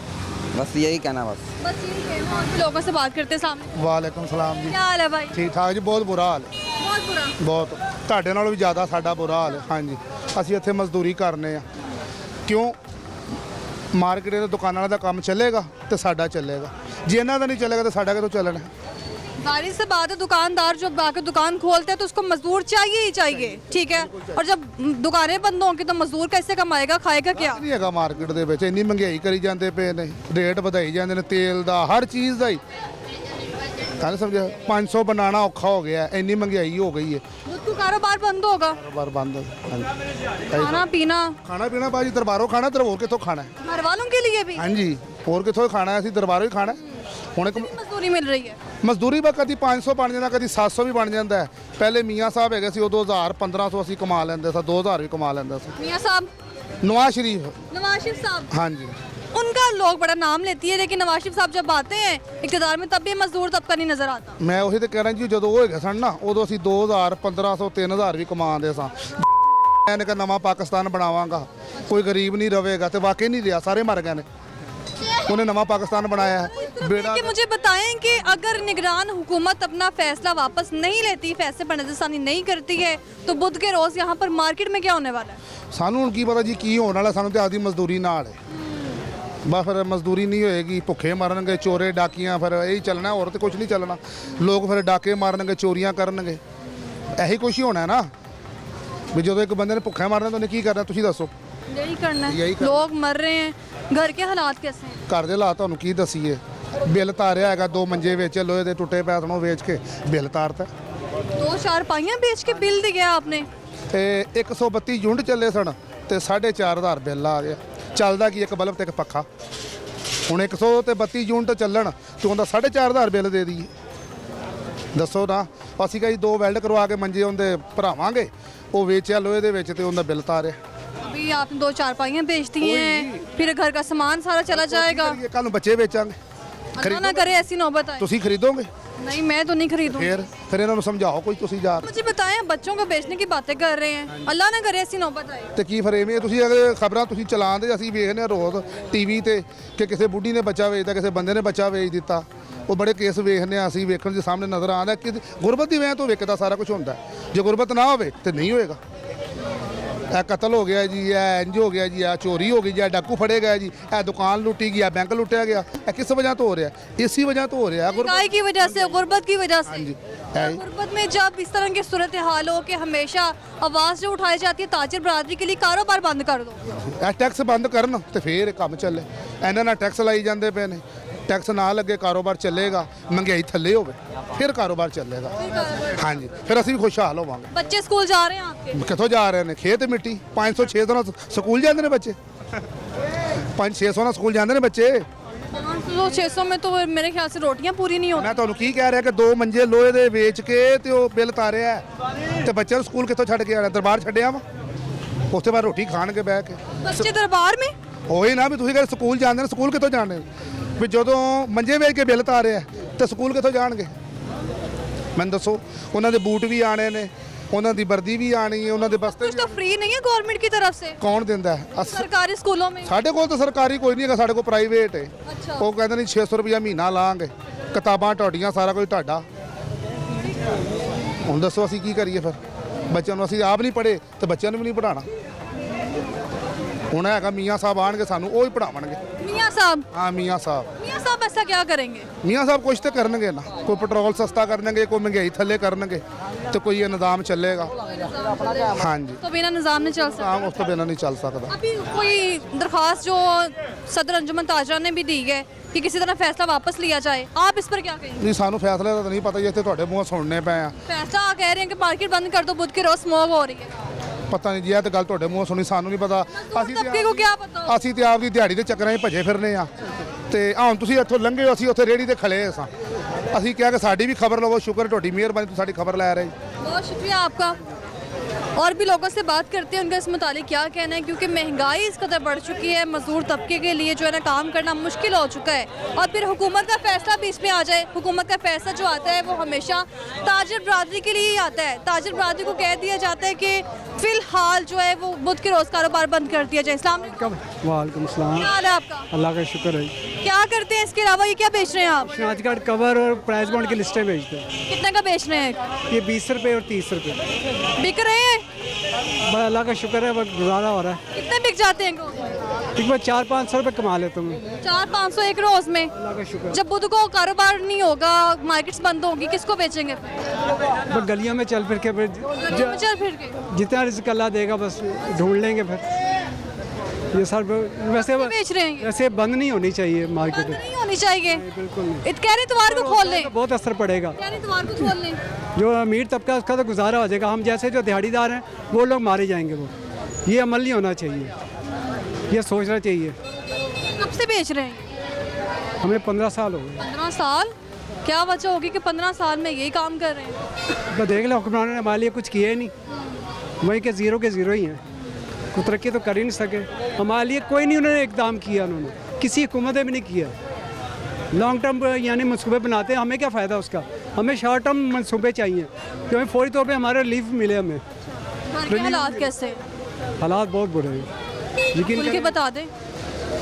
बस यही कहना, बस यही कहना। और भी लोगों से बात करते हैं सामने। वालेकुम सलाम जी। क्या हाल है भाई? ठीक ठाक जी, ਬਹੁਤ ਬੁਰਾ ਹਾਲ ਹੈ, बहुत बुरा। ਬਹੁਤ ਤੁਹਾਡੇ ਨਾਲੋਂ ਵੀ ਜ਼ਿਆਦਾ ਸਾਡਾ ਬੁਰਾ ਹਾਲ ਹੈ। ਹਾਂਜੀ, ਅਸੀਂ ਇੱਥੇ ਮਜ਼ਦੂਰੀ ਕਰਨੇ ਆ। ਕਿਉਂ? ਮਾਰਕੀਟ ਦੇ ਦੁਕਾਨਾਂ ਦਾ ਕੰਮ ਚੱਲੇਗਾ ਤੇ ਸਾਡਾ ਚੱਲੇਗਾ, ਜੇ ਇਹਨਾਂ ਦਾ ਨਹੀਂ ਚੱਲੇਗਾ ਤਾਂ ਸਾਡਾ ਕਿੱਥੋਂ ਚੱਲਣਾ? जाहिर से बात है, दुकानदार जो आके दुकान खोलते हैं तो उसको मजदूर चाहिए ही चाहिए, ठीक है। और जब दुकानें बंद होंगी तो मजदूर कैसे कमाएगा, खाएगा क्या? ਨਹੀਂ ਹੈਗਾ ਮਾਰਕੀਟ ਦੇ ਵਿੱਚ, ਇੰਨੀ ਮਹਿੰਗਾਈ ਕਰੀ ਜਾਂਦੇ ਪਏ ਨੇ, ਰੇਟ ਵਧਾਈ ਜਾਂਦੇ ਨੇ ਤੇਲ ਦਾ, ਹਰ ਚੀਜ਼ ਦਾ ਹੀ। ਕੱਲ ਸਮਝਿਆ 500 ਬਣਾਉਣਾ ਔਖਾ ਹੋ ਗਿਆ, ਇੰਨੀ ਮਹਿੰਗਾਈ ਹੋ ਗਈ ਹੈ। तो कारोबार बंद होगा। ਕਾਰੋਬਾਰ ਬੰਦ ਹੈ। खाना पीना ਖਾਣਾ ਪੀਣਾ ਬਾਜੀ ਦਰਬਾਰੋਂ ਖਾਣਾ, ਤੇ ਹੋਰ ਕਿੱਥੋਂ ਖਾਣਾ ਹੈ? घर वालों के लिए भी ਹਾਂਜੀ, ਹੋਰ ਕਿੱਥੋਂ ਖਾਣਾ ਹੈ? ਅਸੀਂ ਦਰਬਾਰੋਂ ਹੀ ਖਾਣਾ ਹੈ। ਹੁਣ ਇੱਕ कितनी मजदूरी मिल रही है? ਮਜ਼ਦੂਰੀ ਬਾ ਕਦੀ 500 ਬਣ ਜਾਂਦਾ, ਕਦੀ 700 ਵੀ ਬਣ ਜਾਂਦਾ ਹੈ। ਪਹਿਲੇ ਮੀਆਂ ਸਾਹਿਬ ਹੈਗੇ ਸੀ, ਉਹ 2000 1500 ਅਸੀਂ ਕਮਾ ਲੈਂਦੇ ਸੀ, 2000 ਵੀ ਕਮਾ ਲੈਂਦਾ ਸੀ। मियाँ साहब, नवाज शरीफ। नवाज शरीफ साहब, हाँ जी, उनका लोग बड़ा नाम लेती है, लेकिन नवाज शरीफ साहब जब आते हैं इक़्तिदार में तब भी मजदूर तबका नहीं नजर आता। ਮੈਂ ਉਹੀ ਤੇ ਕਹਿ ਰਿਹਾ ਜੀ, ਜਦੋਂ ਉਹ ਹੈਗੇ ਸਨ ਨਾ, ਉਦੋਂ ਅਸੀਂ 2000 1500 3000 ਵੀ ਕਮਾਉਂਦੇ ਸਾਂ। ਇਹਨੇ ਕਿ ਨਵਾਂ ਪਾਕਿਸਤਾਨ ਬਣਾਵਾਂਗਾ, ਕੋਈ ਗਰੀਬ ਨਹੀਂ ਰਵੇਗਾ, ਤੇ ਵਾਕਈ ਨਹੀਂ ਰਿਹਾ, ਸਾਰੇ ਮਰ ਗਏ ਨੇ। ਉਹਨੇ ਨਵਾਂ ਪਾकिस्तान बनाया है। बेड़ा कि मुझे बताएं कि अगर निगरान हुकूमत अपना फैसला वापस नहीं लेती, फैसले पर नजरसानी नहीं करती है, तो बुध के रोज यहाँ पर मार्केट में क्या होने वाला है? ਸਾਨੂੰ ਹੁਣ ਕੀ ਪਤਾ ਜੀ ਕੀ ਹੋਣ ਵਾਲਾ, ਸਾਨੂੰ ਤੇ ਆਦੀ ਮਜ਼ਦੂਰੀ ਨਾਲ ਹੈ। ਬਸ ਫਿਰ ਮਜ਼ਦੂਰੀ ਨਹੀਂ ਹੋਏਗੀ, ਭੁੱਖੇ ਮਰਨਗੇ, ਚੋਰੇ ਡਾਕੀਆਂ, ਫਿਰ ਇਹੀ ਚੱਲਣਾ, ਹੋਰ ਤੇ ਕੁਝ ਨਹੀਂ ਚੱਲਣਾ। ਲੋਕ ਫਿਰ ਡਾਕੇ ਮਾਰਨਗੇ, ਚੋਰੀਆਂ ਕਰਨਗੇ, ਇਹੀ ਕੁਛ ਹੀ ਹੋਣਾ ਨਾ। ਵੀ ਜਦੋਂ ਇੱਕ ਬੰਦੇ ਨੇ ਭੁੱਖੇ ਮਾਰਨਾ ਤਾਂ ਉਹਨੇ ਕੀ ਕਰਨਾ, ਤੁਸੀਂ ਦੱਸੋ? यही करना है। यही करना। लोग मर रहे हैं, घर के हालात कैसे हैं? ਘਰ ਦੇ ਹਾਲਾਤ ਤੁਹਾਨੂੰ ਕੀ ਦਸੀਏ? ਬਿੱਲ ਤਾਰਿਆ ਹੈਗਾ, 2 ਮੰਜੇ ਵੇਚੇ, ਲੋਹੇ ਦੇ ਟੁੱਟੇ ਪੈਸਣੋਂ ਵੇਚ ਕੇ ਬਿੱਲ ਤਾਰਤਾ। 2-4 ਪਾਈਆਂ बेच के बिल दिया आपने। ਤੇ 132 ਯੂਨਿਟ ਚੱਲੇ ਸਨ ਤੇ 4500 ਬਿੱਲ ਆ ਗਿਆ। ਚੱਲਦਾ ਕੀ ਇੱਕ ਬਲਬ ਤੇ ਇੱਕ ਪੱਖਾ। ਹੁਣ 132 ਯੂਨਿਟ ਚੱਲਣ ਤੇ ਉਹਦਾ 4500 ਬਿੱਲ ਦੇ ਦਈਏ, ਦੱਸੋ ਨਾ। ਅਸੀਂ ਕਹੀ 2 ਵੈਲਡ ਕਰਵਾ ਕੇ ਮੰਜੇ ਉਹਦੇ ਭਰਾਵਾਂਗੇ, ਉਹ ਵੇਚਿਆ ਲੋਹੇ ਦੇ ਵਿੱਚ ਤੇ ਉਹਦਾ ਬਿੱਲ ਤਾਰਿਆ। अभी आपने 2-4 पाइयाँ बेच दी हैं, फिर घर का सामान सारा चला जाएगा। ਕੱਲ ਨੂੰ ਬੱਚੇ ਵੇਚਾਂਗੇ, अल्लाह ना करे ऐसी नौबत आए। ਤੁਸੀਂ ਖਰੀਦੋਗੇ? नहीं मैं तो नहीं खरीदूँ। ਫਿਰ ਇਹਨਾਂ ਨੂੰ ਸਮਝਾਓ ਕੋਈ ਤੁਸੀਂ ਜਾ मुझे बताएं, बच्चों को बेचने की बातें कर रहे हैं, अल्लाह ना करे ऐसी नौबत आए। ਤੇ ਕੀ ਫਿਰ ਐਵੇਂ ਤੁਸੀਂ ਅਗਰ ਖਬਰਾਂ ਤੁਸੀਂ ਚਲਾਉਂਦੇ ਅਸੀਂ ਵੇਖਦੇ ਹਾਂ ਰੋਜ਼ ਟੀਵੀ ਤੇ ਕਿ ਕਿਸੇ ਬੁੱਢੀ ਨੇ ਬੱਚਾ ਵੇਚਦਾ, ਕਿਸੇ ਬੰਦੇ ਨੇ ਬੱਚਾ ਵੇਚ ਦਿੱਤਾ। ਉਹ ਬੜੇ ਕੇਸ ਵੇਖਦੇ ਹਾਂ ਅਸੀਂ, ਵੇਖਣ ਦੇ ਸਾਹਮਣੇ ਨਜ਼ਰ ਆਉਂਦਾ ਕਿ ਗੁਰਬਤ ਦੀ ਵਜ੍ਹਾ ਤੋਂ ਵਿਕਦਾ ਸਾਰਾ ਕੁਝ ਹੁੰਦਾ। ਜੇ ਗੁਰਬਤ ਨਾ ਹੋਵੇ ਤੇ ਨਹੀਂ ਹੋਏਗਾ। ਇਹ ਕਤਲ ਹੋ ਗਿਆ ਜੀ, ਇਹ ਇੰਜ ਹੋ ਗਿਆ ਜੀ, ਇਹ ਚੋਰੀ ਹੋ ਗਈ ਜੀ, ਇਹ ਡਾਕੂ ਫੜੇ ਗਏ ਜੀ, ਇਹ ਦੁਕਾਨ ਲੁੱਟੀ ਗਈ, ਇਹ ਬੈਂਕ ਲੁੱਟਿਆ ਗਿਆ। ਇਹ ਕਿਸ ਵਜ੍ਹਾ ਤੋਂ ਹੋ ਰਿਹਾ? इसी वजह तो हो रहा है। महंगाई की वजह से, गुर्बत की वजह से। जी है ही। गुर्बत में जब इस तरह की सूरत हाल हो कि हमेशा आवाज़ जो उठाई जाती है ताजिर बरादरी के लिए, कारोबार बंद कर दो। ਇਹ ਟੈਕਸ ਬੰਦ ਕਰਨ ਤੇ ਫੇਰ ਇਹ ਕੰਮ ਚੱਲੇ। ਇਹਨਾਂ ਨਾਲ ਟੈਕਸ ਲਾਈ ਜਾਂਦੇ ਪਏ ਨੇ। ਟੈਕਸ ਨਾ ਲੱਗੇ ਕਾਰੋਬਾਰ ਚੱਲੇਗਾ, ਮਹਿੰਗਾਈ ਥੱਲੇ ਹੋਵੇ ਫਿਰ ਕਾਰੋਬਾਰ ਚੱਲੇਗਾ। ਹਾਂਜੀ, ਫਿਰ ਅਸੀਂ ਵੀ ਖੁਸ਼ਹਾਲ ਹੋਵਾਂਗੇ। बच्चे स्कूल जा रहे हैं आपके? ਕਿੱਥੋਂ ਜਾ ਰਹੇ ਨੇ? ਖੇਤ ਮਿੱਟੀ। 500-600 ਨਾਲ ਸਕੂਲ ਜਾਂਦੇ ਨੇ ਬੱਚੇ। 500-600 ਨਾਲ ਸਕੂਲ ਜਾਂਦੇ ਨੇ ਬੱਚੇ। 500-600 में तो मेरे ख्याल से रोटियां पूरी नहीं होती। ਮੈਂ ਤੁਹਾਨੂੰ ਕੀ ਕਹਿ ਰਿਹਾ ਕਿ 2 ਮੰਜੇ ਲੋਹੇ ਦੇ ਵੇਚ ਕੇ ਤੇ ਉਹ ਬਿੱਲ ਤਾਰਿਆ ਤੇ ਬੱਚਿਆਂ ਨੂੰ ਸਕੂਲ ਕਿੱਥੋਂ ਛੱਡ ਕੇ ਆਣਾ? ਦਰਬਾਰ ਛੱਡਿਆ ਵਾ, ਉਸ ਤੋਂ ਬਾਅਦ ਰੋਟੀ ਖਾਣਗੇ ਬਹਿ ਕੇ। बच्चे दरबार में? ਉਹੀ ਨਾ ਵੀ ਤੁਸੀਂ ਕਹਿੰਦੇ ਸਕੂਲ ਜਾਂਦੇ ਨੇ, ਸਕੂਲ ਕਿੱਥੋਂ ਜਾਣੇ? ਵੀ ਜਦੋਂ ਮੰਜੇ ਵੇਚ ਕੇ ਬਿੱਲ ਤਾਰਿਆ ਤੇ ਸਕੂਲ ਕਿੱਥੋਂ ਜਾਣਗੇ? ਮੈਨੂੰ ਦੱਸੋ। ਉਹਨਾਂ ਦੇ ਬੂਟ ਵੀ ਆਣੇ ਨੇ, ਉਹਨਾਂ ਦੀ ਵਰਦੀ ਵੀ ਆਣੀ ਹੈ, ਉਹਨਾਂ ਦੇ ਬਸਤੇ कुछ तो फ्री नहीं है गवर्नमेंट की तरफ से? ਕੌਣ ਦਿੰਦਾ ਹੈ? सरकारी स्कूलों में? ਸਾਡੇ ਕੋਲ ਤਾਂ ਸਰਕਾਰੀ ਕੋਈ ਨਹੀਂ ਹੈਗਾ, ਸਾਡੇ ਕੋਲ ਪ੍ਰਾਈਵੇਟ ਹੈ। अच्छा। ਉਹ ਕਹਿੰਦੇ ਨਹੀਂ 600 ਰੁਪਇਆ ਮਹੀਨਾ ਲਾਂਗੇ, ਕਿਤਾਬਾਂ ਤੁਹਾਡੀਆਂ, ਸਾਰਾ ਕੁਝ ਤੁਹਾਡਾ। ਹੁਣ ਦੱਸੋ ਅਸੀਂ ਕੀ ਕਰੀਏ ਫਿਰ? ਬੱਚਿਆਂ ਨੂੰ ਅਸੀਂ ਆਪ ਨਹੀਂ ਪੜ੍ਹੇ ਤੇ ਬੱਚਿਆਂ ਨੂੰ ਵੀ ਨਹੀਂ ਪੜ੍ਹਾਉਣਾ। ਹੁਣ ਹੈਗਾ ਮੀਆਂ ਸਾਹਿਬ ਆਣਗੇ, ਸਾਨੂੰ ਉਹ ਹੀ ਪੜ੍ਹਾਵਣਗੇ। मियाँ साहब? ਹਾਂ ਮੀਆਂ ਸਾਹਿਬ। मियाँ साहब ऐसा क्या करेंगे? ਮੀਆਂ ਸਾਹਿਬ ਕੁਛ ਤੇ ਕਰਨਗੇ ਨਾ, ਕੋਈ ਪੈਟਰੋਲ ਸਸਤਾ ਕਰਨਗੇ, ਕੋਈ ਮਹਿੰਗਾਈ ਥੱਲੇ ਕਰਨਗੇ ਤੇ ਕੋਈ ਇਹ ਨਿਜ਼ਾਮ ਚੱਲੇਗਾ। ਹਾਂਜੀ, तो बिना निज़ाम नहीं चल सकता। ਆਮ ਉਸ ਤੋਂ ਬਿਨਾਂ ਨਹੀਂ ਚੱਲ ਸਕਦਾ। अभी कोई दरखास्त जो सदर अंजुमन ताजरा ने भी दी है कि किसी तरह फैसला वापस लिया जाए, आप इस पर क्या कहेंगे? ਨਹੀਂ ਸਾਨੂੰ ਫੈਸਲੇ ਦਾ ਤਾਂ ਨਹੀਂ ਪਤਾ ਜੀ, ਇੱਥੇ ਤੁਹਾਡੇ ਮੂੰਹੋਂ ਸੁਣਨੇ ਪਏ ਆ। फैसला कह रहे हैं कि मार्केट बंद कर दो, बुध के रोज स्मोक हो रही है। ਪਤਾ ਨਹੀਂ ਜੀ, ਇਹ ਤਾਂ ਗੱਲ ਤੁਹਾਡੇ ਮੂੰਹੋਂ ਸੁਣੀ, ਸਾਨੂੰ ਨਹੀਂ ਪਤਾ। तबके को क्या पता? ਅਸੀਂ ਤੇ ਆਪਦੀ ਦਿਹਾੜੀ ਦੇ ਚੱਕਰਾਂ 'ਚ ਭੱਜੇ ਫਿਰਨੇ ਆ ਤੇ ਹੁਣ ਤੁਸੀਂ ਇੱਥੋਂ ਲੰਘੇ ਹੋ, ਅਸੀਂ ਉੱਥੇ ਰੇੜੀ ਤੇ ਖੜੇ ਸਾਂ। ਅਸੀਂ ਕਿਹਾ ਕਿ ਸਾਡੀ ਵੀ ਖਬਰ ਲਵੋ, ਸ਼ੁਕਰ ਤੁਹਾਡੀ ਮਿਹਰਬਾਨੀ ਤੁਸੀਂ ਸਾਡੀ ਖਬਰ ਲੈ ਰਹੇ। बहुत शुक्रिया आपका। और भी लोगों से बात करते हैं उनका इस मुतालिक क्या कहना है, क्योंकि महंगाई इस कदर बढ़ चुकी है, मजदूर तबके के लिए जो है ना काम करना मुश्किल हो चुका है। और फिर हुकूमत का फैसला भी इसमें आ जाए। हुकूमत का फैसला जो आता है वो हमेशा ताजिर बरादरी के लिए ही आता है। ताजिर बरादरी को कह दिया जाता है कि फ़िलहाल जो है वो बुध के रोज़ कारोबार बंद कर दिया जाए। इस्लाम वालेकुम सलाम। क्या हाल है आपका? अल्लाह का शुक्र है। क्या करते हैं इसके अलावा? ये क्या बेच रहे हैं आप? शनाज कार्ड कवर और प्राइस बॉन्ड की लिस्टें बेचते हैं। कितने का बेच रहे हैं? ये 20 रुपये और 30 रुपये। बिक रहे हैं? बस अल्लाह का शुक्र है, बस गुजारा हो रहा है। कितने बिक जाते हैं? एक बार 400-500 रुपये कमा लेता हूँ। 400-500 एक रोज में? अल्लाह का शुक्र। जब बुध को कारोबार नहीं होगा, मार्केट्स बंद होगी, किसको बेचेंगे? बस गलियों में चल फिर के फिर गलियों में चल फिर के जितना रिस्क अल्लाह देगा बस ढूंढ लेंगे फिर। ये सर वैसे बेच रहे हैं ये? वैसे बंद नहीं होनी चाहिए मार्केट। बंद नहीं होनी चाहिए। बिल्कुल नहीं। कह रहे इतवार को खोल लें। बहुत असर पड़ेगा। कह रहे इतवार को खोल लें। जो अमीर तबका उसका तो गुजारा हो जाएगा, हम जैसे जो दिहाड़ीदार हैं वो लोग मारे जाएंगे। वो ये अमल नहीं होना चाहिए, ये सोचना चाहिए। कब से बेच रहे हैं? हमें 15 साल हो गए। 15 साल? क्या वजह होगी कि 15 साल में यही काम कर रहे हैं? तो देख लो, हुक्मरानों ने हमारे लिए कुछ किए ही नहीं, वहीं के ज़ीरो ही हैं। कुछ तरक्की तो कर ही नहीं सके हमारे लिए, कोई नहीं उन्होंने इकदाम किया। उन्होंने किसी हुकूमत ने भी नहीं किया। लॉन्ग टर्म यानी मनसूबे बनाते हैं, हमें क्या फ़ायदा उसका? हमें शॉर्ट टर्म मनसूबे चाहिए कि हमें फौरी तौर पे हमारा रिलीफ मिले। हमें घर के हालात कैसे हैं? हालात बहुत बुरे हैं, खुल के लेकिन बता दें।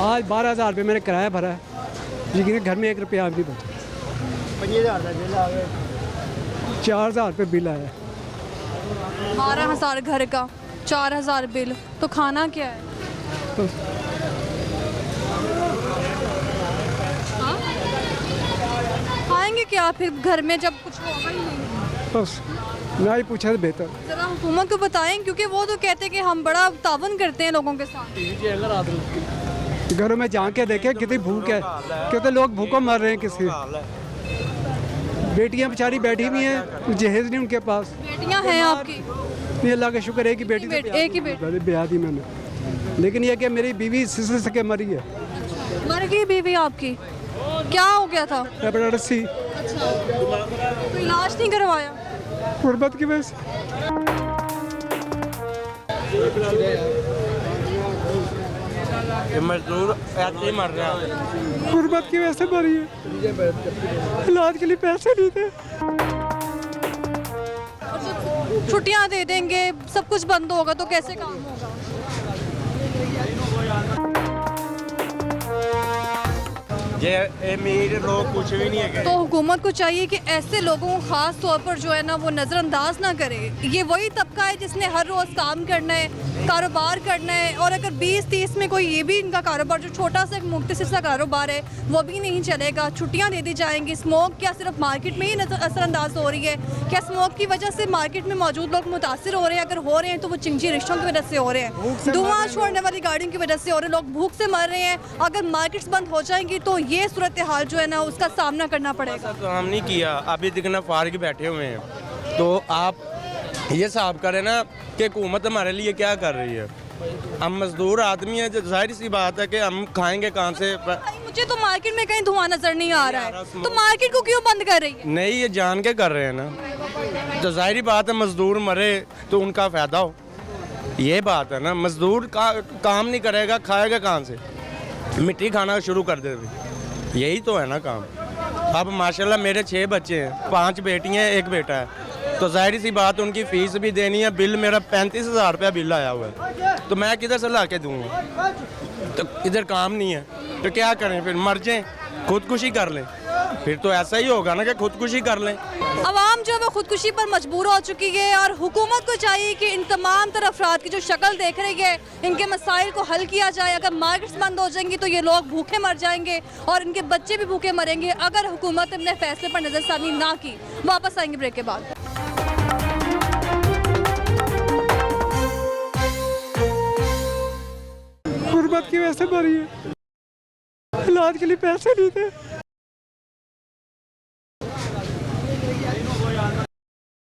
आज 12,000 रुपये मैंने किराया भरा है, लेकिन घर में 1 रुपया भी बचा। 4,000 रुपये बिल आया। 12,000 घर का, 4,000 बिल, तो खाना क्या है? तो हाँ? खाएंगे क्या फिर घर में जब कुछ होगा ही नहीं? बस ना ही पूछा तो बेहतर। ज़रा हुकूमत को बताएं, क्योंकि वो तो कहते हैं कि हम बड़ा तावन करते हैं लोगों के साथ। घरों में जाके देखें कितनी भूख है, कितने लोग भूखों मर रहे हैं। किसी बेटियां बेचारी बैठी हुई हैं, जहेज नहीं उनके पास। बेटियां हैं आपकी? नहीं, अल्लाह का शुक्र है कि बेटी तो एक ही बेटी। ब्याह दी मैंने, लेकिन ये कि मेरी बीवी सिलसिले से मरी है। मर गई बीवी आपकी? क्या हो गया था? Hepatitis C. अच्छा, तो इलाज नहीं करवाया? गुर्बत की वजह से। ये मजदूर ऐसे ही मर रहे हैं। गुर्बत की वजह से मरी है, इलाज के लिए पैसे नहीं थे। छुट्टियां दे देंगे, सब कुछ बंद होगा तो कैसे काम होगा? ये अमीर लोग कुछ भी नहीं है। तो हुकूमत को चाहिए कि ऐसे लोगों को ख़ास तौर पर जो है ना वो नज़रअंदाज ना करे। ये वही तबका है जिसने हर रोज़ काम करना है, कारोबार करना है, और अगर 20-30 में कोई ये भी इनका कारोबार जो छोटा सा एक मुख्तसर सा कारोबार है वो भी नहीं चलेगा, छुट्टियाँ दे दी जाएंगी। स्मोक क्या सिर्फ मार्केट में ही असरअंदाज हो रही है? क्या स्मोक की वजह से मार्केट में मौजूद लोग मुतासर हो रहे हैं? अगर हो रहे हैं तो वो चिंची रिश्तों की वजह से हो रहे हैं, धुआं छोड़ने वाली गाड़ियों की वजह से हो रहे हैं, लोग भूख से मर रहे हैं। अगर मार्केट्स बंद हो जाएंगी तो ये सूरत हाल जो है ना उसका सामना करना पड़ेगा। तो हम नहीं किया, अभी दिखना फारिग बैठे हुए हैं। तो आप ये साफ करें ना कि हुकूमत हमारे लिए क्या कर रही है। हम मजदूर आदमी हैं, जो जाहिर सी बात है कि हम खाएंगे कहाँ से। मुझे तो मार्केट में कहीं धुआं नजर नहीं आ रहा है, तो मार्केट को क्यों बंद कर रही है? नहीं, ये जान के कर रहे हैं ना। तो जाहिर बात है मजदूर मरे तो उनका फ़ायदा हो, ये बात है ना। मजदूर का काम नहीं करेगा, खाएगा कहाँ से? मिट्टी खाना शुरू कर दे, यही तो है ना काम। अब माशाल्लाह मेरे 6 बच्चे हैं, 5 बेटियाँ हैं, 1 बेटा है। तो जाहिर सी बात उनकी फ़ीस भी देनी है। बिल मेरा 35,000 रुपया बिल आया हुआ है, तो मैं किधर से ला के दूँगा? तो इधर काम नहीं है तो क्या करें? फिर मर जाएं, खुदकुशी कर लें। फिर तो ऐसा ही होगा ना कि खुदकुशी कर लें। अवाम जो है वो खुदकुशी पर मजबूर हो चुकी है, और हुकूमत को चाहिए कि इन तमाम तरह अफराद की जो शक्ल देख रही है इनके मसाइल को हल किया जाए। अगर मार्केट्स बंद हो जाएंगी तो ये लोग भूखे मर जाएंगे और इनके बच्चे भी भूखे मरेंगे अगर हुकूमत अपने फैसले पर नज़रसानी ना की। वापस आएंगे ब्रेक के बाद। गुर्बत की वजह से मरी है, इलाज के लिए पैसे नहीं थे।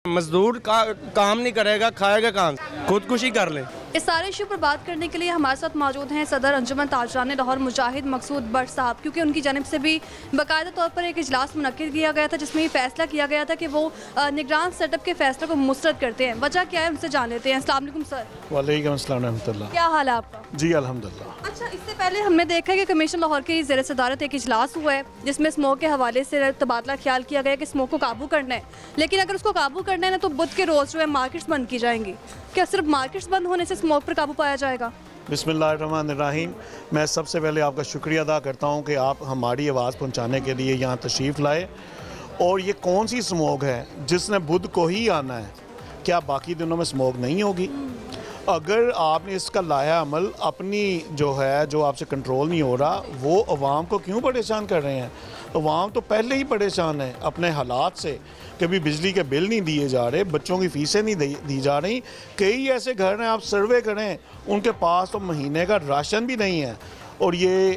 मजदूर का काम नहीं करेगा, खाएगा कहाँ से? खुदकुशी कर ले। इस सारे इशू पर बात करने के लिए हमारे साथ मौजूद हैं सदर अंजुमन ताजरान लाहौर मुजाहिद मकसूद बट साहब, क्योंकि उनकी जानिब से भी बाकायदा तौर पर एक इजलास मुनक्किद किया गया था जिसमें ये फैसला किया गया था कि वो निगरान सेटअप के फैसले को मुस्तरद करते हैं। वजह क्या है उनसे जान लेते हैं। अस्सलाम वालेकुम सर। वालेकुम अस्सलाम रहमतुल्लाह। क्या हाल है आपका? जी अल्हम्दुलिल्लाह। अच्छा, इससे पहले हमने देखा कि कमीशन लाहौर की ज़ेर सदारत एक इजलास हुआ है जिसमें स्मोक के हवाले से तबादला ख्याल किया गया कि स्मोक को काबू करना है, लेकिन अगर उसको काबू करना है ना तो बुध के रोज़ जो है मार्केट्स बंद की जाएंगी। क्या सिर्फ मार्केट्स बंद होने से स्मोक पर काबू पाया जाएगा? बिस्मिल्लाहिर्रहमानिर्रहीम। मैं सबसे पहले आपका शुक्रिया अदा करता हूँ कि आप हमारी आवाज़ पहुँचाने के लिए यहाँ तशरीफ़ लाए। और ये कौन सी स्मोक है जिसने बुध को ही आना है? क्या बाकी दिनों में स्मोक नहीं होगी? अगर आपने इसका लाया अमल अपनी जो है जो आपसे कंट्रोल नहीं हो रहा, वो अवाम को क्यों परेशान कर रहे हैं? अवाम तो पहले ही परेशान है अपने हालात से। कभी बिजली के बिल नहीं दिए जा रहे, बच्चों की फ़ीसें नहीं दी जा रही। कई ऐसे घर हैं, आप सर्वे करें, उनके पास तो महीने का राशन भी नहीं है। और ये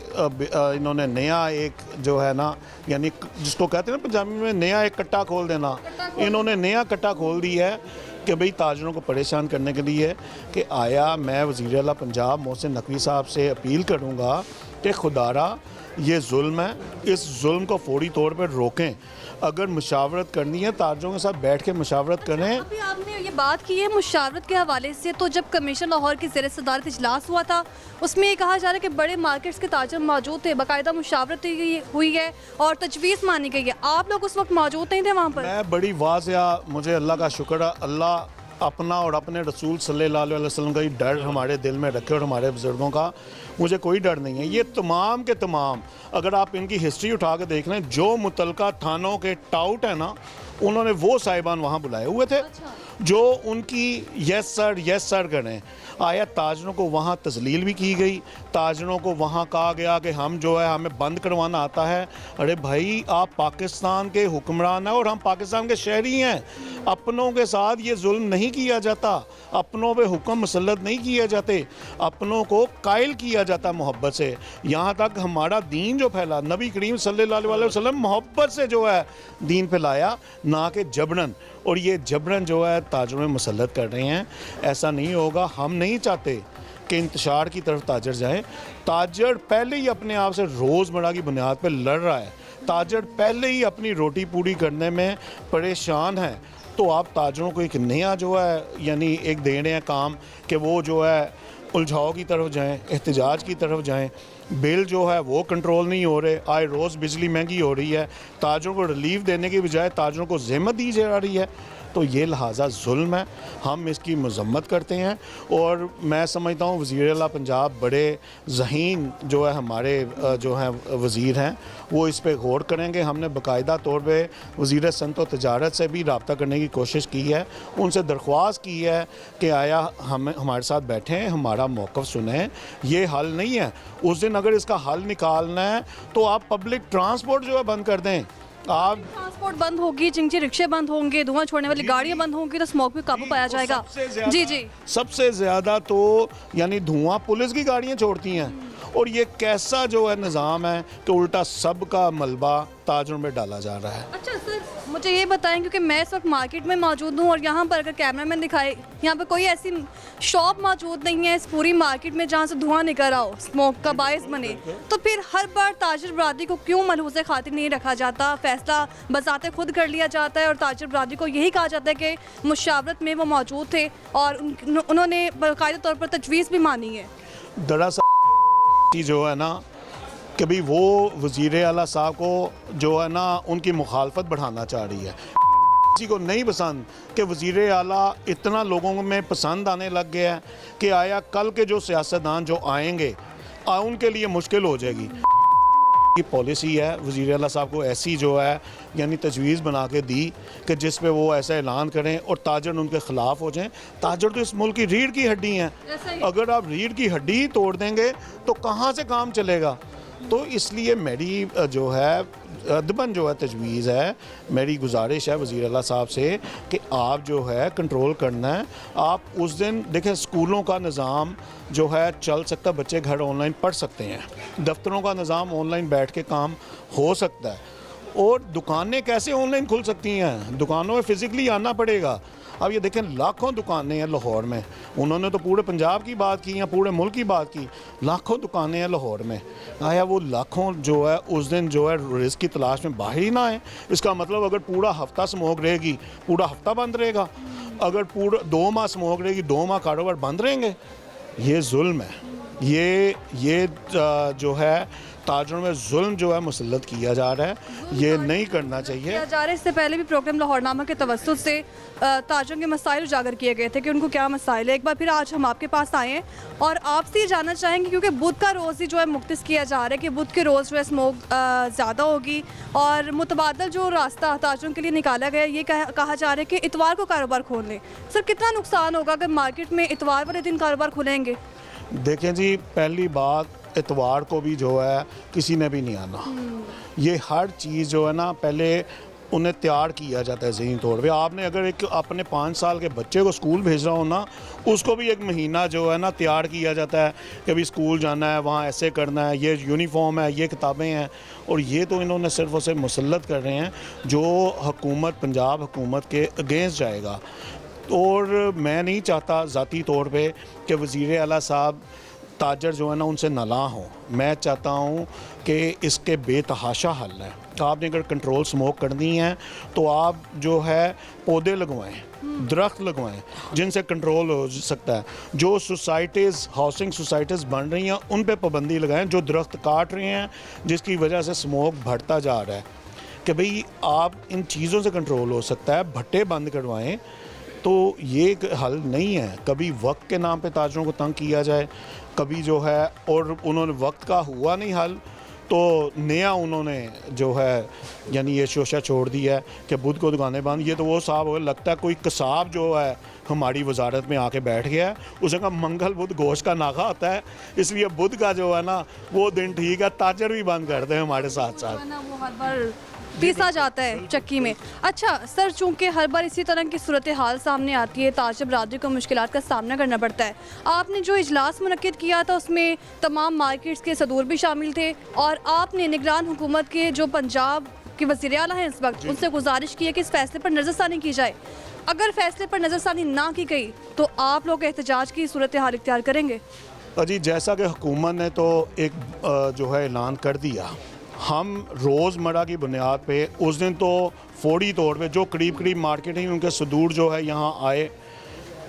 इन्होंने नया एक जो है ना, यानी जिसको कहते हैं ना पंजाबी में नया एक कट्टा खोल देना, इन्होंने नया कट्टा खोल दिया है कि भाई ताजरों को परेशान करने के लिए। कि आया मैं वज़ीर आला पंजाब मोहसिन नकवी साहब से अपील करूँगा कि खुदारा ये जुल्म है, इस जुल्म को फौरी तौर पर रोकें। अगर मुशावरत करनी है ताजरों के साथ बैठ के मुशावरत करें। अभी आपने ये बात की है मुशावरत के हवाले से, तो जब कमीशन लाहौर की ज़ेर सदारत इजलास हुआ था उसमें ये कहा जा रहा है कि बड़े मार्केट्स के ताजर मौजूद थे, बाकायदा मुशावरत हुई है और तजवीज़ मानी गई है। आप लोग उस वक्त मौजूद नहीं थे वहाँ पर? मैं बड़ी वाज़िया, मुझे अल्लाह का शुक्र है, अल्लाह अपना और अपने रसूल सल्लल्लाहु अलैहि वसल्लम का ही डर हमारे दिल में रखे और हमारे बुज़ुर्गों का। मुझे कोई डर नहीं है। ये तमाम के तमाम अगर आप इनकी हिस्ट्री उठा के देख लें, जो मुतलका थानों के टाउट है ना, उन्होंने वो साहिबान वहाँ बुलाए हुए थे जो उनकी यस सर करें। आया ताजरों को वहाँ तजलील भी की गई, ताजरों को वहाँ कहा गया कि हम जो है हमें बंद करवाना आता है। अरे भाई, आप पाकिस्तान के हुक्मरान हैं और हम पाकिस्तान के शहरी हैं। अपनों के साथ ये जुल्म नहीं किया जाता, अपनों पे हुक्म मुसल्लत नहीं किए जाते, अपनों को कायल किया जाता मोहब्बत से। यहाँ तक हमारा दीन जो फैला, नबी करीम सल्लल्लाहु अलैहि वसल्लम मोहब्बत से जो है दीन फैलाया, ना कि जबरन। और ये जबरन जो है ताजरों में मुसल्लत कर रहे हैं। ऐसा नहीं होगा। हम नहीं चाहते कि इंतशार की तरफ ताजर जाएं। ताजर पहले ही अपने आप से रोज़मर्रा की बुनियाद पर लड़ रहा है, ताजर पहले ही अपनी रोटी पूरी करने में परेशान है। तो आप ताजरों को एक नया जो है यानी एक दे रहे हैं काम कि वो जो है उलझाव की तरफ जाएं, एहतजाज की तरफ जाएं। बिल जो है वो कंट्रोल नहीं हो रहे, आए रोज़ बिजली महंगी हो रही है, ताजरों को रिलीफ देने की बजाय ताजरों को ज़हमत दी जा रही है, तो ये लिहाजा जुल्म है। हम इसकी मजम्मत करते हैं और मैं समझता हूँ वज़ीर आला पंजाब बड़े ज़हीन जो है हमारे जो हैं वज़ीर हैं, वो इस पे गौर करेंगे। हमने बाकायदा तौर पे वज़ीर सनअत व तजारत से भी रब्ता करने की कोशिश की है, उनसे दरख्वास्त की है कि आया हम हमारे साथ बैठें, हमारा मौक़िफ़ सुनें। ये हल नहीं है। उस दिन अगर इसका हल निकालना है तो आप पब्लिक ट्रांसपोर्ट जो है बंद कर दें। आप ट्रांसपोर्ट बंद होगी, चिंची रिक्शे बंद होंगे, धुआं छोड़ने वाली गाड़ियां बंद होंगी, तो स्मोक पे काबू पाया जाएगा। जी जी, सबसे ज़्यादा तो यानी धुआं पुलिस की गाड़ियाँ छोड़ती हैं, और ये कैसा जो है निज़ाम है कि उल्टा सबका मलबा ताजरों में डाला जा रहा है। अच्छा सर, मुझे ये बताएं, क्योंकि मैं इस वक्त मार्केट में मौजूद हूँ और यहाँ पर अगर कैमरामैन दिखाए, यहाँ पर कोई ऐसी शॉप मौजूद नहीं है इस पूरी मार्केट में जहाँ से धुआं निकल रहा हो, स्मोक का बायस बने, तो फिर हर बार ताजर बरादरी को क्यों मलहूज़े खातिर नहीं रखा जाता? फैसला बजाते खुद कर लिया जाता है और ताजर बरादरी को यही कहा जाता है कि मुशावरत में वो मौजूद थे और उन्होंने बाकायदा तौर पर तजवीज़ भी मानी है। दरअसल जो है ना, कभी वो वज़ीर आला साहब को जो है ना उनकी मुखालफत बढ़ाना चाह रही है। किसी को नहीं पसंद कि वज़ीर आला इतना लोगों में पसंद आने लग गया है कि आया कल के जो सियासतदान जो आएंगे उनके लिए मुश्किल हो जाएगी। की पॉलिसी है वज़ीर आला साहब को ऐसी जो है यानी तजवीज़ बना के दी कि जिस पे वो ऐसा ऐलान करें और ताजर उनके ख़िलाफ़ हो जाएं। ताजर तो इस मुल्क की रीढ़ की हड्डी हैं, अगर आप रीढ़ की हड्डी ही तोड़ देंगे तो कहाँ से काम चलेगा? तो इसलिए मेरी जो है अदबन जो है तजवीज़ है, मेरी गुजारिश है वज़ीर आला साहब से कि आप जो है कंट्रोल करना है। आप उस दिन देखें स्कूलों का निज़ाम जो है चल सकता, बच्चे घर ऑनलाइन पढ़ सकते हैं, दफ्तरों का निज़ाम ऑनलाइन बैठ के काम हो सकता है, और दुकानें कैसे ऑनलाइन खुल सकती हैं? दुकानों में फ़िज़िकली आना पड़ेगा। अब ये देखें लाखों दुकानें हैं लाहौर में, उन्होंने तो पूरे पंजाब की बात की या पूरे मुल्क की बात की, लाखों दुकानें हैं लाहौर में। आया वो लाखों जो है उस दिन जो है रिस्क की तलाश में बाहर ही ना आए? इसका मतलब अगर पूरा हफ्ता स्मोक रहेगी, पूरा हफ्ता बंद रहेगा। अगर पूरा 2 माह स्मोक रहेगी, 2 माह कारोबार बंद रहेंगे। ये जुल्म है, ये जो है ताजरों में जुल्म जो है मुसल्लत किया जा रहा है, ये नहीं करना चाहिए। किया जा रहा है। इससे पहले भी प्रोग्राम लाहौरनामा के तवस्सुत से ताजरों के मसाइल उजागर किए गए थे कि उनको क्या मसाइल है। एक बार फिर आज हम आपके पास आए हैं और आपसे ये जानना चाहेंगे, क्योंकि बुध का रोज़ ही जो है मुख्तस किया जा रहा है कि बुध के रोज़ जो है स्मोक ज़्यादा होगी और मुतबादल जो रास्ता ताजरों के लिए निकाला गया, ये कहा जा रहा है कि इतवार को कारोबार खोल लें। सर, कितना नुकसान होगा अगर मार्केट में इतवार वाले दिन कारोबार खुलेंगे? देखें जी, पहली बात इतवार को भी जो है किसी ने भी नहीं आना। ये हर चीज़ जो है ना पहले उन्हें तैयार किया जाता है ज़हनी तौर पे। आपने अगर एक अपने 5 साल के बच्चे को स्कूल भेज रहा हो ना, उसको भी 1 महीना जो है ना तैयार किया जाता है कि अभी स्कूल जाना है, वहाँ ऐसे करना है, ये यूनिफॉर्म है, ये किताबें हैं। और ये तो इन्होंने सिर्फ और सिर्फ मुसल्लत कर रहे हैं जो हुकूमत, पंजाब हुकूमत के अगेंस्ट जाएगा। और मैं नहीं चाहता ज़ाती तौर पे कि वज़ीर आला साहब ताजर जो है ना उनसे नाला हो। मैं चाहता हूँ कि इसके बेतहाशा हल है। आपने अगर कंट्रोल स्मोक करनी है तो आप जो है पौधे लगवाएं, दरख्त लगवाएं जिनसे कंट्रोल हो सकता है। जो सोसाइटीज़, हाउसिंग सोसाइटीज़ बन रही हैं उन पे पाबंदी लगाएं, जो दरख्त काट रहे हैं जिसकी वजह से स्मोक बढ़ता जा रहा है, कि भाई आप इन चीज़ों से कंट्रोल हो सकता है। भट्टे बंद करवाएं। तो ये एक हल नहीं है। कभी वक्त के नाम पे ताजरों को तंग किया जाए, कभी जो है, और उन्होंने वक्त का हुआ नहीं हल तो नया उन्होंने जो है यानी ये शोशा छोड़ दिया है कि बुध को दुकानें बंद। ये तो वो साहब हो लगता है कोई कसाब जो है हमारी वजारत में आके बैठ गया है, उसने कहा मंगल बुध गोश्त का नागा होता है, इसलिए बुध का जो है ना वो दिन ठीक है, ताजर भी बंद कर दें हमारे साथ साथ। वो हर बार पीसा जाता है चक्की में। अच्छा सर, चूँकि हर बार इसी तरह की सूरत हाल सामने आती है, ताजर बरादरी को मुश्किलात का सामना करना पड़ता है। आपने जो इजलास मुनक्किद किया था उसमें तमाम मार्केट्स के सदूर भी शामिल थे और आपने निगरान हुकूमत के जो पंजाब के वज़ीर आला हैं इस वक्त, उनसे गुजारिश की है कि इस फैसले पर नज़रसानी की जाए। अगर फैसले पर नज़रसानी ना की गई तो आप लोग एहतजाज की सूरत हाल इख्तियार करेंगे? अजी, जैसा कि हुकूमत ने तो एक जो है ऐलान कर दिया, हम रोज़मर्रा की बुनियाद पे उस दिन तो फौरी तौर पे जो करीब करीब मार्केट हैं उनके सदूर जो है यहाँ आए,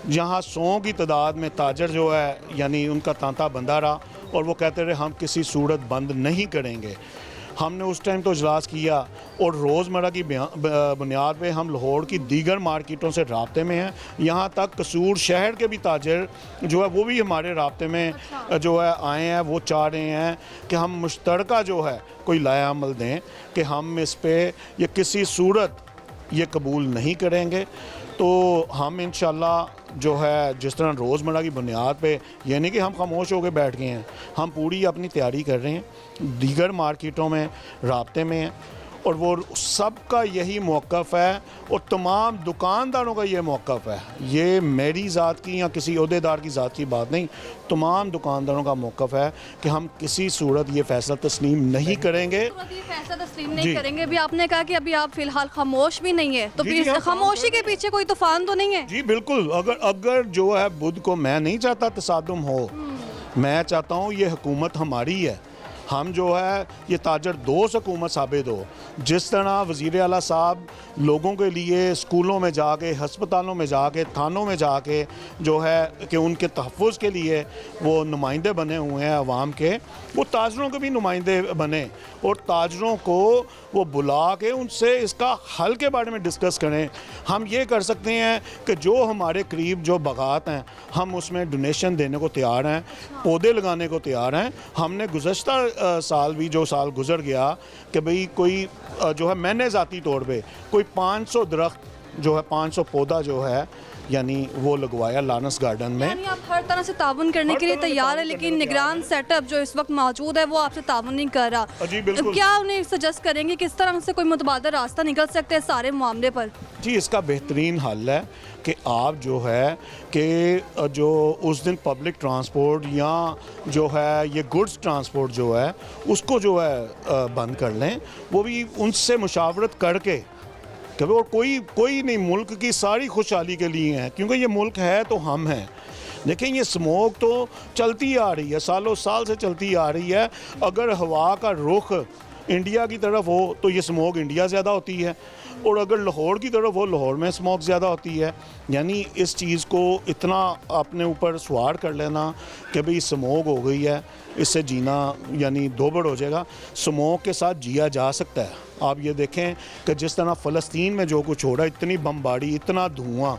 जहाँ 100 की तादाद में ताजर जो है यानी उनका तांता बंधा रहा और वो कहते रहे हम किसी सूरत बंद नहीं करेंगे। हमने उस टाइम तो इजलास किया और रोज़मर्रा की बुनियाद पे हम लाहौर की दीगर मार्केटों से राब्ते में हैं। यहाँ तक कसूर शहर के भी ताजर जो है वो भी हमारे राब्ते में जो है आए हैं। वो चाह रहे हैं कि हम मुश्तरका जो है कोई लाया अमल दें कि हम इस पे ये किसी सूरत ये कबूल नहीं करेंगे। तो हम इंशाल्लाह जो है जिस तरह रोज़मर्रा की बुनियाद पे ये नहीं कि हम खामोश होकर बैठ गए हैं, हम पूरी अपनी तैयारी कर रहे हैं, दीगर मार्केटों में राब्ते में हैं और वो सबका यही मौक़िफ़ है और तमाम दुकानदारों का ये मौक़िफ़ है। ये मेरी ज़ात की या किसी ओहदेदार की ज़ात की बात नहीं, तमाम दुकानदारों का मौक़िफ़ है कि हम किसी सूरत ये फ़ैसला तस्लीम नहीं करेंगे। ये फैसला तस्लीम नहीं करेंगे। अभी आपने कहा कि अभी आप फ़िलहाल खामोश भी नहीं है, तो फिर खामोशी के पीछे कोई तूफ़ान तो नहीं है? जी बिल्कुल। अगर जो है बुध को मैं नहीं चाहता तसादुम हो, मैं चाहता हूँ ये हुकूमत हमारी है, हम जो है ये ताजर दोस्त हुकूमत साबित हो। जिस तरह वज़ीर आला साहब लोगों के लिए स्कूलों में जाके, हस्पतालों में जाके, थानों में जाके जो है कि उनके तहफ़्फ़ुज़ के लिए वो नुमाइंदे बने हुए हैं अवाम के, वो ताजरों के भी नुमाइंदे बने और ताजरों को वो बुला के उनसे इसका हल के बारे में डिस्कस करें। हम ये कर सकते हैं कि जो हमारे करीब जो बागात हैं हम उसमें डोनेशन देने को तैयार हैं, पौधे लगाने को तैयार हैं। हमने गुज़श्ता साल भी जो साल गुज़र गया कि भाई कोई जो है मैंने ज़ाती तौर पे कोई 500 दरख्त जो है 500 पौधा जो है यानी वो लगवाया लानस गार्डन में। यानी आप हर तरह से ताउन करने के लिए तैयार है, लेकिन निगरान सेटअप जो इस वक्त मौजूद है वो आपसे ताउन नहीं कर रहा। जी बिल्कुल। क्या उन्हें सजेस्ट करेंगे किस तरह से कोई मुतबादल रास्ता निकल सकते हैं सारे मामले पर? जी इसका बेहतरीन हल है कि आप जो है कि जो उस दिन पब्लिक ट्रांसपोर्ट या जो है ये गुड्स ट्रांसपोर्ट जो है उसको जो है बंद कर लें, वो भी उनसे मुशावरत करके कि और कोई नहीं, मुल्क की सारी खुशहाली के लिए हैं, क्योंकि ये मुल्क है तो हम हैं। देखें ये स्मोक तो चलती आ रही है, सालों साल से चलती आ रही है। अगर हवा का रुख इंडिया की तरफ हो तो ये स्मोक इंडिया ज़्यादा होती है और अगर लाहौर की तरफ हो लाहौर में स्मोक ज़्यादा होती है। यानी इस चीज़ को इतना अपने ऊपर सवार कर लेना कि भाई स्मोक हो गई है, इससे जीना यानी दोबड़ हो जाएगा। स्मोक के साथ जिया जा सकता है। आप ये देखें कि जिस तरह फ़लस्तीन में जो कुछ हो रहा है, इतनी बमबारी, इतना धुआं,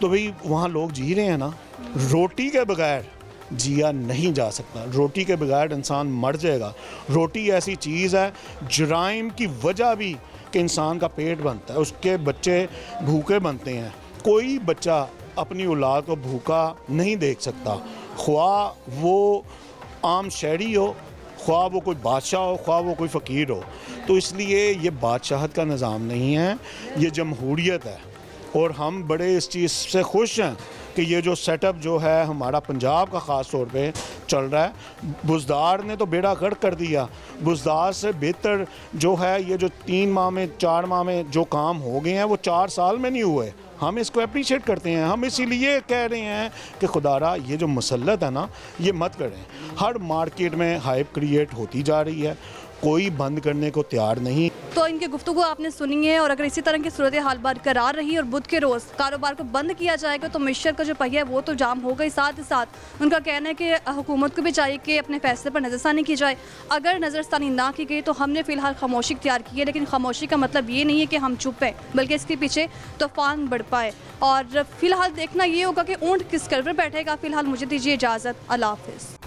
तो भाई वहाँ लोग जी रहे हैं ना। रोटी के बगैर जिया नहीं जा सकता, रोटी के बगैर इंसान मर जाएगा। रोटी ऐसी चीज़ है, जराइम की वजह भी कि इंसान का पेट बनता है, उसके बच्चे भूखे बनते हैं। कोई बच्चा अपनी औलाद को भूखा नहीं देख सकता, ख्वाह वो आम शहरी हो, ख्वाह वो कोई बादशाह हो, ख्वाह वो कोई फ़कीर हो। तो इसलिए ये बादशाहत का निज़ाम नहीं है, ये जमहूरियत है और हम बड़े इस चीज़ से खुश हैं कि ये जो सेटअप जो है हमारा पंजाब का ख़ास तौर पे चल रहा है। बुज़दार ने तो बेड़ा गर्क कर दिया। बुज़दार से बेहतर जो है ये जो 3 माह में 4 माह में जो काम हो गए हैं वो 4 साल में नहीं हुए। हम इसको अप्रीशिएट करते हैं। हम इसीलिए कह रहे हैं कि खुदारा ये जो मुसल्लत है ना ये मत करें। हर मार्केट में हाइप क्रिएट होती जा रही है, कोई बंद करने को तैयार नहीं। तो इनकी गुफ्तगू आपने सुनी है और अगर इसी तरह की सूरत हाल बरकरार रही और बुध के रोज़ कारोबार को बंद किया जाएगा तो मिशर का जो पहिया है वो तो जाम हो गई। साथ ही साथ उनका कहना है कि हुकूमत को भी चाहिए कि अपने फैसले पर नज़रसानी की जाए। अगर नज़रसानी ना की गई तो हमने फ़िलहाल खामोशी इख्तियार की है, लेकिन खामोशी का मतलब ये नहीं है कि हम चुप हैं, बल्कि इसके पीछे तूफ़ान बढ़ पाए। और फ़िलहाल देखना ये होगा कि ऊँट किस कल पर बैठेगा। फ़िलहाल मुझे दीजिए इजाज़त। अल्लाह हाफ़िज़।